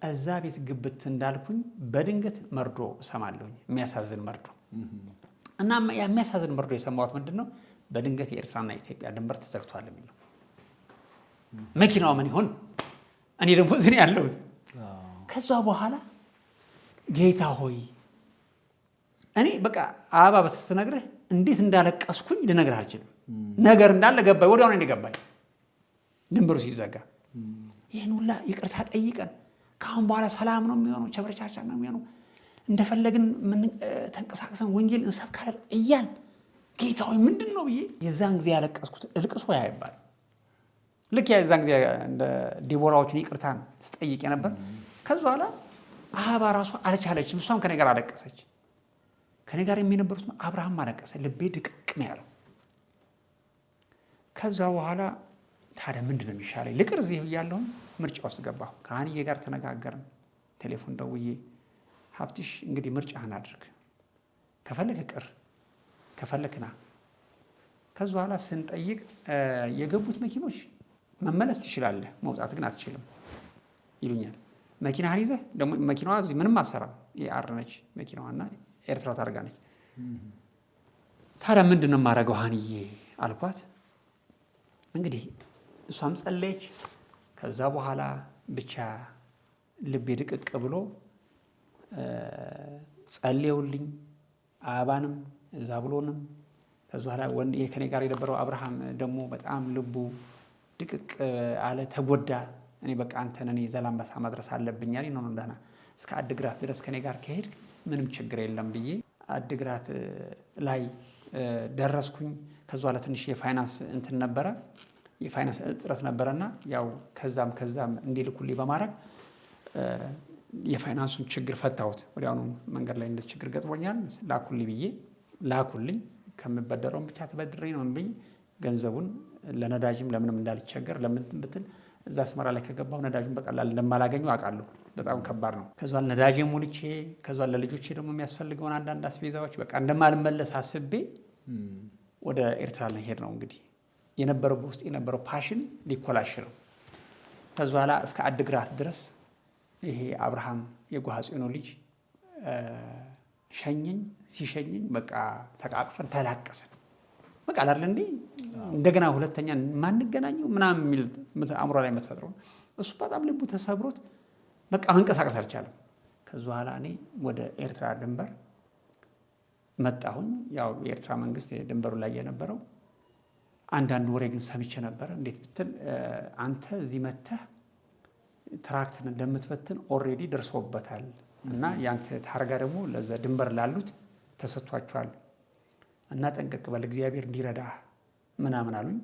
እዛ ቤት ግብት እንዳልኩኝ በድንገት መርዶ እሰማለሁኝ፣ የሚያሳዝን መርዶ እና የሚያሳዝን መርዶ የሰማሁት ምንድን ነው? በድንገት የኤርትራና የኢትዮጵያ ድንበር ተዘግቷል የሚል ነው። መኪናው ምን ይሆን? እኔ ደግሞ እዚህ ነው ያለሁት። ከዛ በኋላ ጌታ ሆይ እኔ በቃ አበባ በስነግርህ እንዴት እንዳለቀስኩኝ ልነግርህ አልችልም። ነገር እንዳለ ገባኝ። ወዲያው ነው ገባኝ ድንበሩ ሲዘጋ። ይህን ሁላ ይቅርታ ጠይቀን ከአሁን በኋላ ሰላም ነው የሚሆነው፣ ቸብረቻቻ ነው የሚሆነው፣ እንደፈለግን ተንቀሳቅሰን ወንጌል እንሰብካለን እያል ጌታ ሆይ ምንድን ነው ብዬ የዛን ጊዜ ያለቀስኩት እልቅሶ ያ ይባላል። ልክ የዛን ጊዜ እንደ ዲቦራዎችን ይቅርታን ስጠይቅ ነበር። ከዛ በኋላ አበባ ራሷ አልቻለችም። እሷም ከኔ ጋር አለቀሰች። ከኔ ጋር የሚነበሩት አብርሃም አለቀሰ። ልቤ ድቅቅ ነው ያለው። ከዛ በኋላ ታዲያ ምንድን ነው የሚሻለኝ? ልቅር እዚህ እያለሁ ምርጫ ውስጥ ገባሁ። ከሀንዬ ጋር ተነጋገርን። ቴሌፎን ደውዬ ሀብትሽ እንግዲህ ምርጫህን አድርግ፣ ከፈለክ ቅር፣ ከፈለክ ና። ከዛ በኋላ ስንጠይቅ የገቡት መኪኖች መመለስ ትችላለህ፣ መውጣት ግን አትችልም ይሉኛል። መኪናህን ይዘህ ደግሞ መኪናዋ እዚህ ምንም አትሰራም፣ የአር ነች መኪናዋና ኤርትራ ታርጋ ነች። ታዲያ ምንድን ነው የማደርገው ሀንዬ አልኳት። እንግዲህ እሷም ጸለየች። ከዛ በኋላ ብቻ ልቤ ድቅቅ ብሎ ጸልየውልኝ አበባንም ዛብሎንም። ከዛ በኋላ ከኔ ጋር የነበረው አብርሃም ደግሞ በጣም ልቡ ድቅቅ አለ፣ ተጎዳ። እኔ በቃ አንተን እኔ ዘላንበሳ መድረስ አለብኝ አለኝ። ነው እንደና እስከ አድግራት ድረስ ከኔ ጋር ከሄድ ምንም ችግር የለም ብዬ አድግራት ላይ ደረስኩኝ። ከዛ በኋላ ትንሽ የፋይናንስ እንትን ነበረ፣ የፋይናንስ እጥረት ነበረና ያው ከዛም እንዲልኩልኝ በማድረግ የፋይናንሱን ችግር ፈታሁት። ወዲያውኑ መንገድ ላይ እንደ ችግር ገጥሞኛል ላኩልኝ ብዬ ላኩልኝ። ከምበደረውን ብቻ ተበድሬ ነው ብዬ ገንዘቡን ለነዳጅም ለምንም እንዳልቸገር ለምን ብትል እዛ አስመራ ላይ ከገባሁ ነዳጁን በቀላል እንደማላገኘው አውቃለሁ። በጣም ከባድ ነው። ከዛ ነዳጅ ሞልቼ ከዛ ለልጆቼ ደግሞ የሚያስፈልገውን አንዳንድ አስቤዛዎች በቃ እንደማልመለስ አስቤ ወደ ኤርትራ ልሄድ ነው። እንግዲህ የነበረው በውስጥ የነበረው ፓሽን ሊኮላሽ ነው። ከዛ በኋላ እስከ አድግራት ድረስ ይሄ አብርሃም የጓሃጽዮን ልጅ ሸኘኝ። ሲሸኘኝ በቃ ተቃቅፈን ተላቀስን። በቃ አይደል እንዴ እንደገና ሁለተኛ ማንገናኘው ምናምን የሚል አእምሮ ላይ የምትፈጥረው እሱ በጣም ልቡ ተሰብሮት በቃ መንቀሳቀስ አልቻለም። ከዛ በኋላ እኔ ወደ ኤርትራ ድንበር መጣሁኝ። ያው የኤርትራ መንግስት ድንበሩ ላይ የነበረው አንዳንድ ወሬ ግን ሰምቼ ነበር። እንዴት ብትል አንተ እዚህ መተህ ትራክትን እንደምትበትን ኦልሬዲ ደርሶበታል እና ያንተ ታርጋ ደግሞ ለዛ ድንበር ላሉት ተሰጥቷቸዋል እና ጠንቀቅ በል እግዚአብሔር እንዲረዳ ምናምን አሉኝ።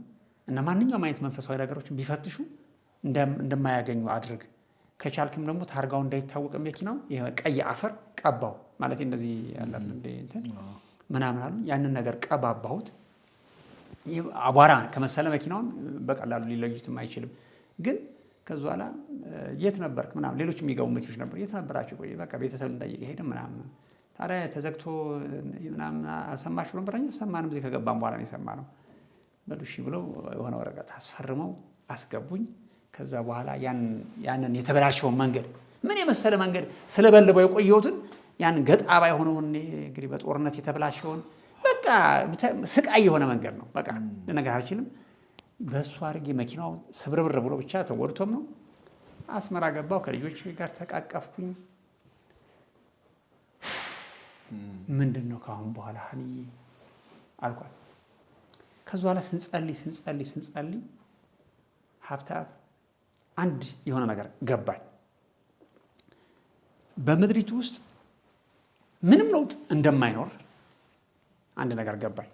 እና ማንኛውም አይነት መንፈሳዊ ነገሮችን ቢፈትሹ እንደማያገኙ አድርግ፣ ከቻልክም ደግሞ ታርጋው እንዳይታወቅ መኪናው ቀይ አፈር ቀባው ማለት እንደዚህ ያላል እንትን ምናምን አሉኝ። ያንን ነገር ቀባባሁት። አቧራ ከመሰለ መኪናውን በቀላሉ ሊለዩትም አይችልም። ግን ከዛ በኋላ የት ነበርክ ምናምን ሌሎች የሚገቡ መኪኖች ነበር። የት ነበራችሁ? ቆይ በቃ ቤተሰብ ልንጠይቅ ሄደ ምናምን። ታዲያ ተዘግቶ ምናምን አልሰማችሁ ነበር? እኛ ሰማንም፣ እዚህ ከገባን በኋላ ነው የሰማነው። በሉ እሺ ብለው የሆነ ወረቀት አስፈርመው አስገቡኝ። ከዛ በኋላ ያንን የተበላሸውን መንገድ ምን የመሰለ መንገድ ስለበልበው የቆየሁትን ያን ገጣባ የሆነውን እንግዲህ በጦርነት የተበላሸውን በቃ ስቃይ የሆነ መንገድ ነው። በቃ ልነግርህ አልችልም። በእሱ አድርጌ መኪናው ስብርብር ብሎ ብቻ ተጎድቶም ነው አስመራ ገባሁ። ከልጆች ጋር ተቃቀፍኩኝ። ምንድን ነው ከአሁን በኋላ ሀንዬ አልኳት። ከዛ በኋላ ስንጸልይ ሀብታም አንድ የሆነ ነገር ገባኝ። በምድሪቱ ውስጥ ምንም ለውጥ እንደማይኖር አንድ ነገር ገባኝ።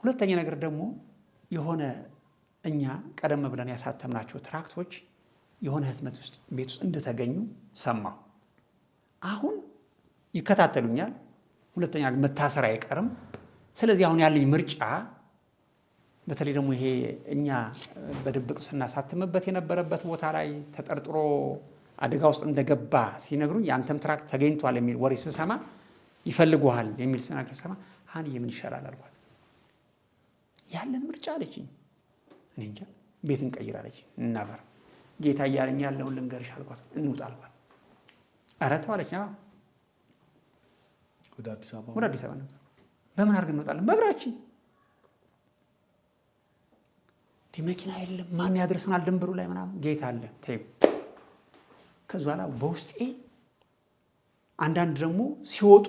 ሁለተኛ ነገር ደግሞ የሆነ እኛ ቀደም ብለን ያሳተምናቸው ትራክቶች የሆነ ህትመት ውስጥ ቤት ውስጥ እንደተገኙ ሰማሁ። አሁን ይከታተሉኛል። ሁለተኛ መታሰር አይቀርም። ስለዚህ አሁን ያለኝ ምርጫ በተለይ ደግሞ ይሄ እኛ በድብቅ ስናሳትምበት የነበረበት ቦታ ላይ ተጠርጥሮ አደጋ ውስጥ እንደገባ ሲነግሩኝ የአንተም ትራክት ተገኝቷል የሚል ወሬ ስሰማ ይፈልጉሃል የሚል ስናገር ስሰማ ሀንዬ ምን ይሻላል አልኳት። ያለን ምርጫ አለችኝ። እኔ እንጃ ቤት እንቀይር አለችኝ። እናበር ጌታ እያለኝ ያለውን ልንገርሽ አልኳት። እንውጣ አልኳት። ኧረ ተው አለች። ወደ አዲስ አበባ ነበር። በምን አድርገን እንወጣለን? በእግራችን። መኪና የለም ማን ያደርሰናል ድንበሩ ላይ ምናምን። ጌታ አለ ተይው። ከዛ በኋላ በውስጤ አንዳንድ ደግሞ ሲወጡ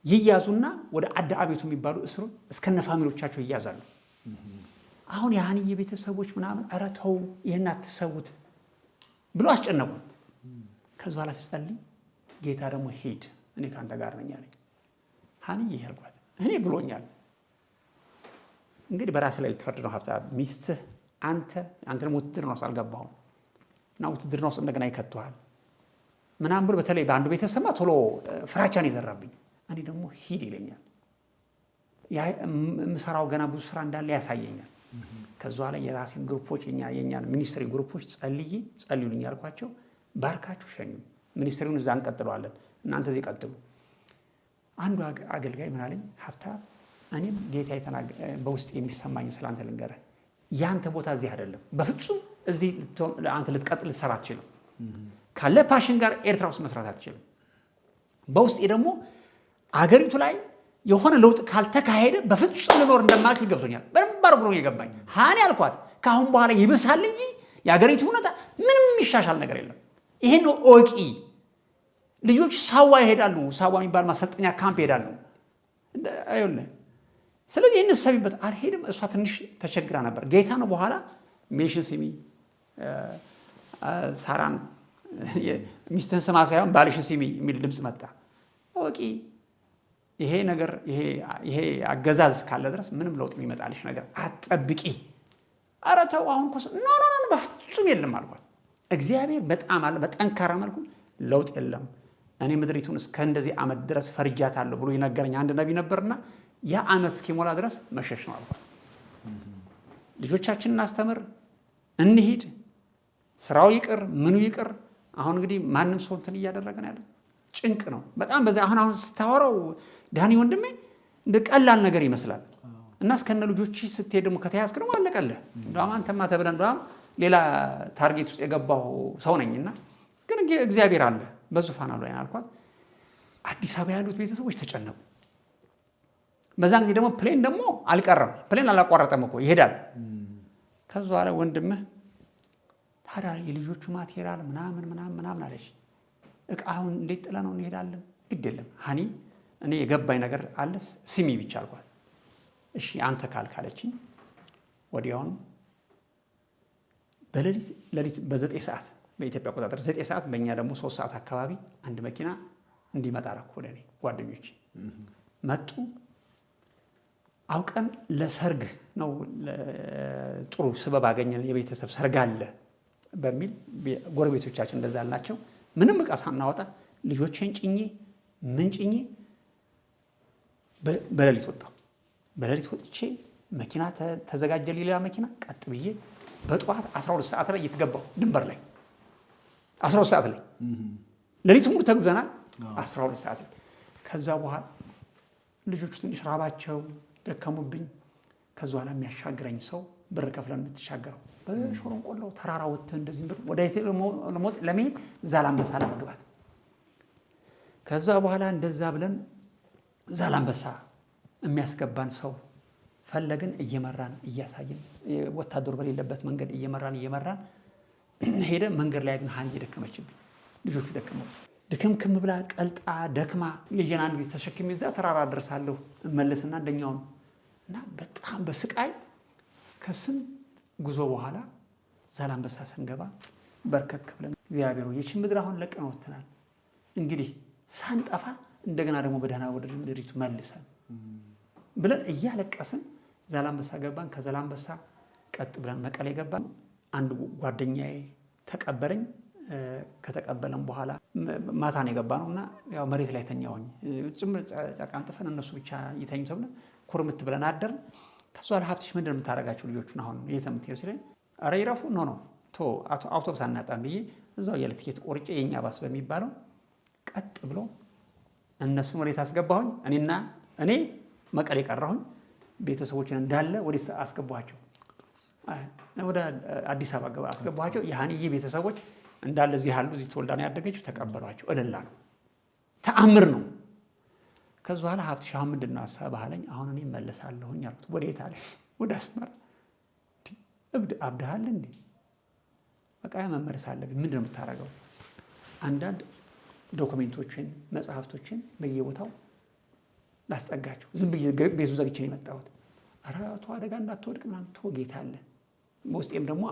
ይያዙና ወደ አዳ አቤቱ የሚባሉ እስሩ እስከነ ፋሚሊዎቻቸው ይያዛሉ። አሁን የሃንዬ ቤተሰቦች ምናምን ኧረ ተው ይህን አትሰውት ብሎ አስጨነቁ። ከዛ በኋላ ሲጸልይ ጌታ ደግሞ ሂድ እኔ ካንተ ጋር ነኝ አለኝ። ሃንዬ ያልኳት እኔ ብሎኛል። እንግዲህ በራስህ ላይ ልትፈርድ ነው ሀብታ ሚስትህ አንተ ደግሞ ውትድርና ውስጥ አልገባሁም እና ውትድርና ውስጥ እንደገና ይከቱሃል ምናምን ብሎ በተለይ በአንዱ ቤተሰማ ቶሎ ፍራቻን ይዘራብኝ። እኔ ደግሞ ሂድ ይለኛል። የምሰራው ገና ብዙ ስራ እንዳለ ያሳየኛል። ከዛ ላይ የራሴን ግሩፖች የኛን ሚኒስትሪ ግሩፖች ጸልዩልኝ ያልኳቸው ባርካችሁ ሸኙ። ሚኒስትሪውን እዛ እንቀጥለዋለን እናንተ እዚህ ቀጥሉ። አንዱ አገልጋይ ምን አለኝ፣ ሀብታ እኔም ጌታ በውስጥ የሚሰማኝ ስላንተ ልንገርህ፣ ያንተ ቦታ እዚህ አይደለም። በፍጹም እዚህ አንተ ልትቀጥል ልትሰራ አትችልም። ካለ ፓሽን ጋር ኤርትራ ውስጥ መስራት አትችልም። በውስጤ ደግሞ አገሪቱ ላይ የሆነ ለውጥ ካልተካሄደ በፍጹም ልኖር እንደማልችል ገብቶኛል። በደንብ አድርጎ ነው የገባኝ። ሃኒ አልኳት ካሁን በኋላ ይብሳል እንጂ የአገሪቱ ሁኔታ ምንም የሚሻሻል ነገር የለም። ይሄን ነው ኦቂ። ልጆች ሳዋ ይሄዳሉ፣ ሳዋ የሚባል ማሰልጠኛ ካምፕ ይሄዳሉ። አይውልህ ስለዚህ እንሰቢበት አልሄድም። እሷ ትንሽ ተቸግራ ነበር። ጌታ ነው በኋላ ሜሽን ስሚ ሳራን ሚስትህን ስማ ሳይሆን ባልሽን ስሚ የሚል ድምፅ መጣ። ኦቂ ይሄ ነገር ይሄ አገዛዝ ካለ ድረስ ምንም ለውጥ የሚመጣልሽ ነገር አትጠብቂ። ኧረ ተው አሁን እኮ ኖ በፍጹም የለም አልኳት። እግዚአብሔር በጣም አለ በጠንካራ መልኩ ለውጥ የለም። እኔ ምድሪቱን እስከ እንደዚህ ዓመት ድረስ ፈርጃታለሁ ብሎ የነገረኝ አንድ ነቢይ ነበርና ያ ዓመት እስኪሞላ ድረስ መሸሽ ነው አልኳት። ልጆቻችንን እናስተምር፣ እንሂድ፣ ስራው ይቅር ምኑ ይቅር። አሁን እንግዲህ ማንም ሰው እንትን እያደረገ ነው ያለው። ጭንቅ ነው በጣም በዛ። አሁን ስታወራው ዳኒ ወንድሜ እንደ ቀላል ነገር ይመስላል እና እስከነ ልጆች ስትሄድ ደግሞ ከተያዝክ ደግሞ አለቀልህ። እንደውም አንተማ ተብለን እንደውም ሌላ ታርጌት ውስጥ የገባው ሰው ነኝና ግን እግዚአብሔር አለ በዙፋን ላይ አልኳት። አዲስ አበባ ያሉት ቤተሰቦች ተጨነቁ። በዛን ጊዜ ደግሞ ፕሌን ደግሞ አልቀረም። ፕሌን አላቋረጠም እኮ ይሄዳል። ከዛ በኋላ ወንድምህ ታዲያ የልጆቹ ማቴሪያል ምናምን አለች። እቃውን እንዴት ጥለ ነው እንሄዳለን? ግድ የለም ሃኒ እኔ የገባኝ ነገር አለ ስሚ ብቻ አልኳት። እሺ አንተ ካልካለችኝ ወዲያውኑ በሌሊት በ9 ሰዓት በኢትዮጵያ አቆጣጠር 9 ሰዓት በእኛ ደግሞ 3 ሰዓት አካባቢ አንድ መኪና እንዲመጣ አደረኩ። ወደ እኔ ጓደኞች መጡ። አውቀን ለሰርግ ነው ጥሩ ስበብ አገኘን፣ የቤተሰብ ሰርግ አለ በሚል ጎረቤቶቻችን እንደዛ አልናቸው። ምንም ዕቃ ሳናወጣ ልጆቼን ጭኜ ምን ጭኜ በሌሊት ወጣሁ። በሌሊት ወጥቼ መኪና ተዘጋጀ፣ ሌላ መኪና ቀጥ ብዬ በጠዋት 12 ሰዓት ላይ እየተገባሁ ድንበር ላይ 12 ሰዓት ላይ ሌሊት ሙሉ ተጉዘናል። 12 ሰዓት ላይ ከዛ በኋላ ልጆቹ ትንሽ ራባቸው ደከሙብኝ። ከዛ በኋላ የሚያሻግረኝ ሰው ብር ከፍለን የምትሻገረው በሾሮንቆላው ተራራ ወጥተህ እንደዚህ ወደ ለመሄድ ዛላንበሳ ለመግባት። ከዛ በኋላ እንደዛ ብለን ዛላንበሳ የሚያስገባን ሰው ፈለግን። እየመራን እያሳየን ወታደሩ በሌለበት መንገድ እየመራን ሄደ። መንገድ ላይ ግን ሃኒ ደከመችብኝ፣ ልጆቹ ደከመው። ድክምክም ብላ ቀልጣ ደክማ ልጄን አንድ ጊዜ ተሸክሜ እዛ ተራራ ደርሳለሁ እመለስና እንደኛውን እና በጣም በስቃይ ከስንት ጉዞ በኋላ ዛላንበሳ ስንገባ በርከክ ብለን እግዚአብሔር ይህችን ምድር አሁን ለቀን ወጥተናል፣ እንግዲህ ሳንጠፋ እንደገና ደግሞ በደህና ወደ ምድሪቱ መልሰን ብለን እያለቀስን ዛላንበሳ ገባን። ከዛላንበሳ ቀጥ ብለን መቀሌ ገባን። አንድ ጓደኛዬ ተቀበለኝ። ከተቀበለም በኋላ ማታ ነው የገባነው እና ያው መሬት ላይ ተኛሁኝ። ጭምር ጨርቅ አንጥፈን እነሱ ብቻ ይተኙ ተብለን ኩርምት ብለን አደርን። ከዛ በኋላ ሀብትሽ ምንድን ነው የምታደርጋቸው ልጆቹን አሁን የት ነው የምትሄዱ ሲለኝ ኧረ ይረፉ አውቶቡስ አናጣም ብዬ እዛው የትኬት ቆርጬ የኛ ባስ በሚባለው ቀጥ ብሎ እነሱን ወዴት አስገባሁኝ። እኔ መቀሌ ቀራሁኝ። ቤተሰቦችን እንዳለ ወዴት አስገባኋቸው? ወደ አዲስ አበባ አስገባኋቸው። የሃኒዬ ቤተሰቦች እንዳለ እዚህ ያሉ እዚህ ተወልዳ ነው ያደገችው። ተቀበሏቸው። እልላ ነው፣ ተአምር ነው። ከዛ በኋላ ሀብትሽ አሁን ምንድን ነው ሀሳብህ አለኝ። አሁን እኔ እመለሳለሁኝ አልኩት። ወዴት አለኝ። ወደ አስመራ። አብድሃል እንዴ? በቃ መመለስ አለብኝ። ምንድን ነው የምታደርገው? አንዳንድ ዶክሜንቶችን መጽሐፍቶችን በየቦታው ላስጠጋቸው ዝም ብዬ ቤቱ ዘግቼ ነው የመጣሁት። ኧረ ተው አደጋ እንዳትወድቅ ምናምን ተው ጌታ አለ። በውስጤም ደግሞ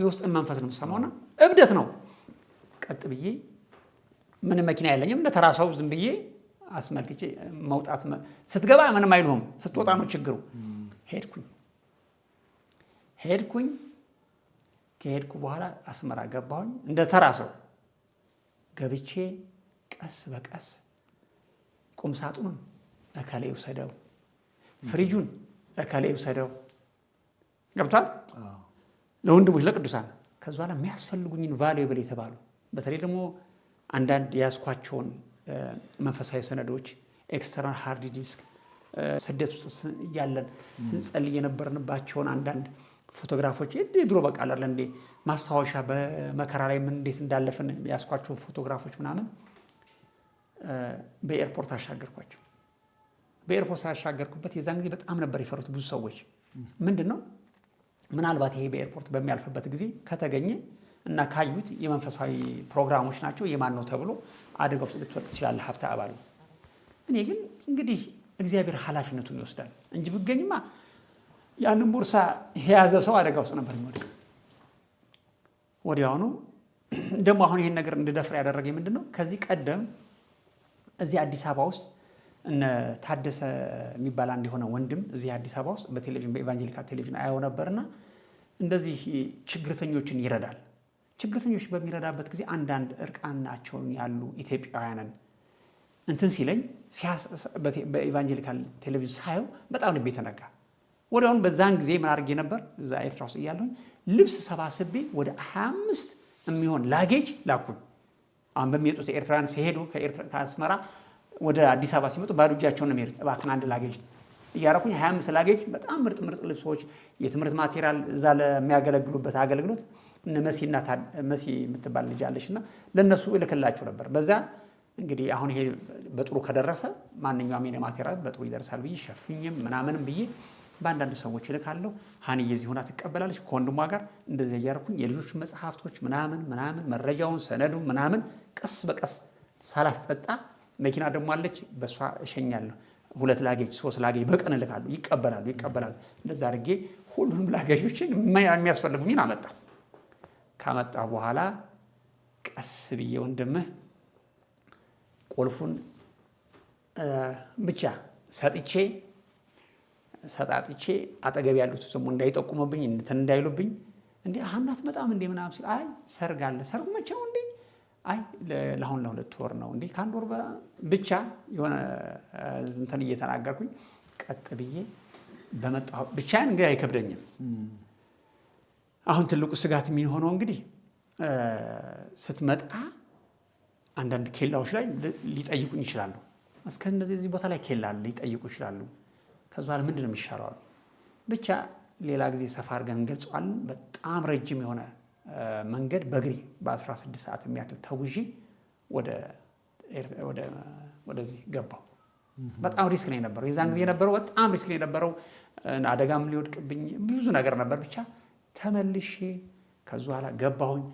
የውስጥን መንፈስ ነው የምሰማውና እብደት ነው። ቀጥ ብዬ ምንም መኪና የለኝም እንደ ተራ ሰው ዝም ብዬ አስመልክቼ መውጣት ስትገባ ምንም አይሉህም፣ ስትወጣ ነው ችግሩ። ሄድኩኝ። ከሄድኩ በኋላ አስመራ ገባሁኝ። እንደ ተራ ሰው ገብቼ ቀስ በቀስ ቁም ሳጥኑን እከሌ ውሰደው፣ ፍሪጁን እከሌ ውሰደው፣ ገብቷል ለወንድሞች ለቅዱሳን። ከዛ በኋላ የሚያስፈልጉኝን ቫሉዌብል የተባሉ በተለይ ደግሞ አንዳንድ የያዝኳቸውን መንፈሳዊ ሰነዶች ኤክስተርናል ሃርድ ዲስክ ስደት ውስጥ እያለን ስንጸልይ የነበርንባቸውን አንዳንድ ፎቶግራፎች ድሮ በቃ አለ እንዴ ማስታወሻ በመከራ ላይ ምን እንዴት እንዳለፈን ያስኳቸው ፎቶግራፎች ምናምን በኤርፖርት አሻገርኳቸው። በኤርፖርት አሻገርኩበት የዛን ጊዜ በጣም ነበር የፈሩት ብዙ ሰዎች። ምንድነው ምናልባት ይሄ በኤርፖርት በሚያልፍበት ጊዜ ከተገኘ እና ካዩት የመንፈሳዊ ፕሮግራሞች ናቸው የማን ነው ተብሎ አደጋ ውስጥ ልትወድቅ ትችላለህ ሀብተ አባሉ። እኔ ግን እንግዲህ እግዚአብሔር ኃላፊነቱን ይወስዳል እንጂ ብገኝማ ያንን ቦርሳ የያዘ ሰው አደጋ ውስጥ ነበር የሚወድቀው። ወዲያውኑ ደግሞ አሁን ይሄን ነገር እንድደፍር ያደረገኝ ምንድነው ከዚህ ቀደም እዚህ አዲስ አበባ ውስጥ እነ ታደሰ የሚባል አንድ የሆነ ወንድም እዚህ አዲስ አበባ ውስጥ በቴሌቪዥን በኢቫንጀሊካል ቴሌቪዥን አየው ነበርና እንደዚህ ችግርተኞችን ይረዳል። ችግርተኞች በሚረዳበት ጊዜ አንዳንድ እርቃናቸውን ያሉ ኢትዮጵያውያንን እንትን ሲለኝ በኢቫንጀሊካል ቴሌቪዥን ሳየው በጣም ልቤ ተነካ። ወዲያውኑ በዛን ጊዜ ምን አድርጌ ነበር እዛ ኤርትራ ውስጥ እያለሁኝ ልብስ ሰባስቤ ወደ 25 የሚሆን ላጌጅ ላኩኝ። አሁን በሚመጡት ኤርትራውያን ሲሄዱ ከአስመራ ወደ አዲስ አበባ ሲመጡ ባዶ እጃቸውን ነው የሚሄዱት። እባክህን አንድ ላጌጅ እያደረኩኝ 25 ላጌጅ በጣም ምርጥ ልብሶች፣ የትምህርት ማቴሪያል እዛ ለሚያገለግሉበት አገልግሎት እነ መሲና መሲ የምትባል ልጅ አለችና ለነሱ እልክላቸው ነበር። በዛ እንግዲህ አሁን ይሄ በጥሩ ከደረሰ ማንኛውም የኔ ማቴሪያል በጥሩ ይደርሳል ብዬ ሸፍኝም ምናምንም ብዬ በአንዳንድ ሰዎች እልካለሁ። ሀኒዬ እዚህ ሆና ትቀበላለች ከወንድሟ ጋር እንደዚህ እያደረኩኝ የልጆች መጽሐፍቶች ምናምን መረጃውን ሰነዱ ምናምን ቀስ በቀስ ሳላስጠጣ መኪና ደግሞ አለች በእሷ እሸኛለሁ። 2 ላጌጅ 3 ላጌጅ በቀን እልካለሁ። ይቀበላሉ። እንደዛ አድርጌ ሁሉንም ላጌጆችን የሚያስፈልጉኝን አመጣ። ካመጣ በኋላ ቀስ ብዬ ወንድምህ ቁልፉን ብቻ ሰጣጥቼ አጠገብ ያሉት ሰሙ እንዳይጠቁሙብኝ እንትን እንዳይሉብኝ እንዴ አሁናት በጣም እንዴ ምናምን ሲል አይ ሰርግ አለ። ሰርጉ መቼው እንዴ አይ ለአሁን ለ2 ወር ነው እንዴ ከአንድ ወር ብቻ የሆነ እንትን እየተናገርኩኝ ቀጥ ብዬ በመጣሁ ብቻዬን እንግዲህ አይከብደኝም። አሁን ትልቁ ስጋት የሚሆነው እንግዲህ ስትመጣ አንዳንድ ኬላዎች ላይ ሊጠይቁኝ ይችላሉ። እስከ እንደዚህ ቦታ ላይ ኬላ ሊጠይቁ ይችላሉ። ከዛ በኋላ ምንድን ነው የሚሻለው አሉ። ብቻ ሌላ ጊዜ ሰፋ አድርገን እንገልጸዋለን። በጣም ረጅም የሆነ መንገድ በእግሬ በ16 ሰዓት የሚያክል ተጉዤ ወደዚህ ገባሁ። በጣም ሪስክ ነው የነበረው የዛን ጊዜ የነበረው በጣም ሪስክ ነው የነበረው። አደጋም ሊወድቅብኝ ብዙ ነገር ነበር። ብቻ ተመልሼ ከዛ በኋላ ገባሁኝ።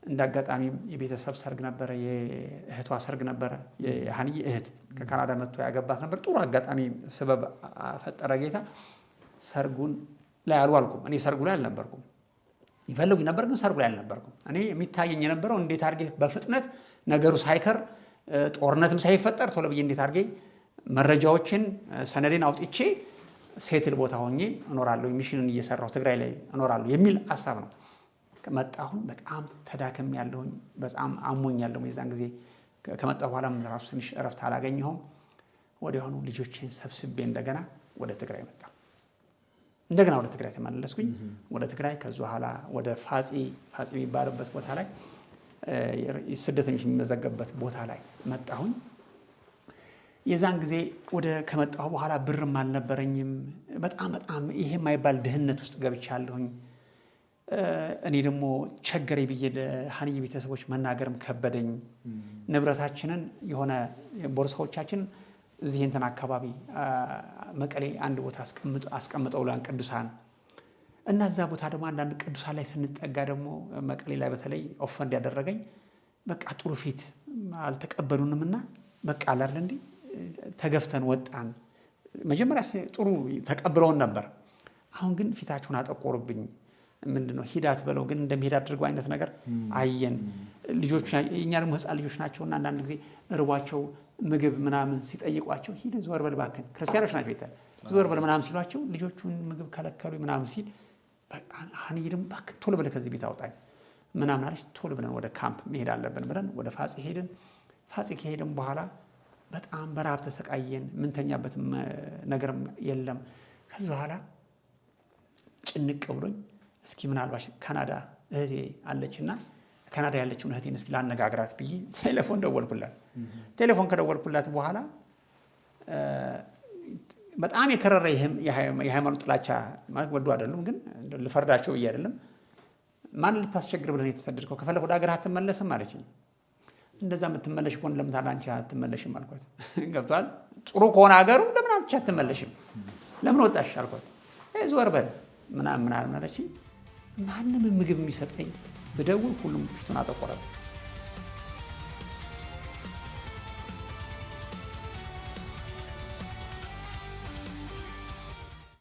እንዳጋጣሚ የቤተሰብ ሰርግ ነበረ፣ የእህቷ ሰርግ ነበረ። የሀኒዬ እህት ከካናዳ መጥቶ ያገባት ነበር። ጥሩ አጋጣሚ ስበብ ፈጠረ ጌታ። ሰርጉን ላይ አልዋልኩም። እኔ ሰርጉ ላይ አልነበርኩም። ይፈልጉኝ ነበር ግን ሰርጉ ላይ አልነበርኩም። እኔ የሚታየኝ የነበረው እንዴት አድርጌ በፍጥነት ነገሩ ሳይከር ጦርነትም ሳይፈጠር ቶሎ ብዬ እንዴት አድርጌ መረጃዎችን ሰነዴን አውጥቼ ሴትል ቦታ ሆኜ እኖራለሁ፣ ሚሽንን እየሰራሁ ትግራይ ላይ እኖራለሁ የሚል ሀሳብ ነው። ከመጣሁኝ በጣም ተዳከም ያለሁኝ፣ በጣም አሞኛለሁ። የዛን ጊዜ ከመጣሁ በኋላ ራሱ ትንሽ እረፍት አላገኘሁም። ወዲያውኑ ልጆችን ሰብስቤ እንደገና ወደ ትግራይ መጣሁ። እንደገና ወደ ትግራይ ተመለስኩኝ። ወደ ትግራይ ከዛ በኋላ ወደ ፋጺ የሚባልበት ቦታ ላይ ስደተኞች የሚመዘገብበት ቦታ ላይ መጣሁኝ። የዛን ጊዜ ከመጣሁ በኋላ ብርም አልነበረኝም። በጣም ይሄ የማይባል ድህነት ውስጥ ገብቻለሁኝ። እኔ ደግሞ ቸገሬ ብዬ ለሀኒዬ ቤተሰቦች መናገርም ከበደኝ። ንብረታችንን የሆነ ቦርሳዎቻችን እዚህ እንትን አካባቢ መቀሌ አንድ ቦታ አስቀምጠውላን ቅዱሳን እና እዛ ቦታ ደግሞ አንዳንድ ቅዱሳን ላይ ስንጠጋ ደግሞ መቀሌ ላይ በተለይ ኦፈንድ ያደረገኝ በቃ ጥሩ ፊት አልተቀበሉንምና በቃ አላር እንዴ ተገፍተን ወጣን። መጀመሪያ ጥሩ ተቀብለውን ነበር። አሁን ግን ፊታቸውን አጠቆሩብኝ። ምንድነው ሂዳት በለው ግን እንደሚሄድ አድርገው አይነት ነገር አየን። ልጆቹ እኛ ደግሞ ህፃን ልጆች ናቸውና አንዳንድ ጊዜ እርቧቸው ምግብ ምናምን ሲጠይቋቸው ሂድ ዞር በል እባክህ፣ ክርስቲያኖች ናቸው ይታል ዞር በል ምናምን ሲሏቸው ልጆቹን ምግብ ከለከሉ ምናምን ሲል ሀኒዬ ደግሞ እባክህ ቶሎ ብለህ ከዚህ ቤት አውጣኝ ምናምን አለች። ቶሎ ብለን ወደ ካምፕ መሄድ አለብን ብለን ወደ ፋጺ ሄድን። ፋጺ ከሄድን በኋላ በጣም በረሃብ ተሰቃየን። ምንተኛበት ነገርም የለም። ከዚህ በኋላ ጭንቅ ብሎኝ እስኪ ምናልባት ካናዳ እህቴ አለችና ካናዳ ያለችውን እህቴን እስኪ ላነጋግራት ብዬ ቴሌፎን ደወልኩላት። ቴሌፎን ከደወልኩላት በኋላ በጣም የከረረ የሃይማኖት ጥላቻ ማለት ወዶ አይደለም ግን ልፈርዳቸው ብዬ አይደለም። ማን ልታስቸግር ብለን የተሰደድከው? ከፈለክ ወደ ሀገር አትመለስም አለችኝ። እንደዛ የምትመለሽ ከሆነ ለምን ታዲያ አንቺ አትመለሽም አልኳት። ገብቷል? ጥሩ ከሆነ ሀገሩ ለምን አንቺ አትመለሽም? ለምን ወጣሽ አልኳት። ዞር በል ምናምን አለችኝ። ማንም ምግብ የሚሰጠኝ ብደውል ሁሉም ፊቱን አጠቆረብኝ።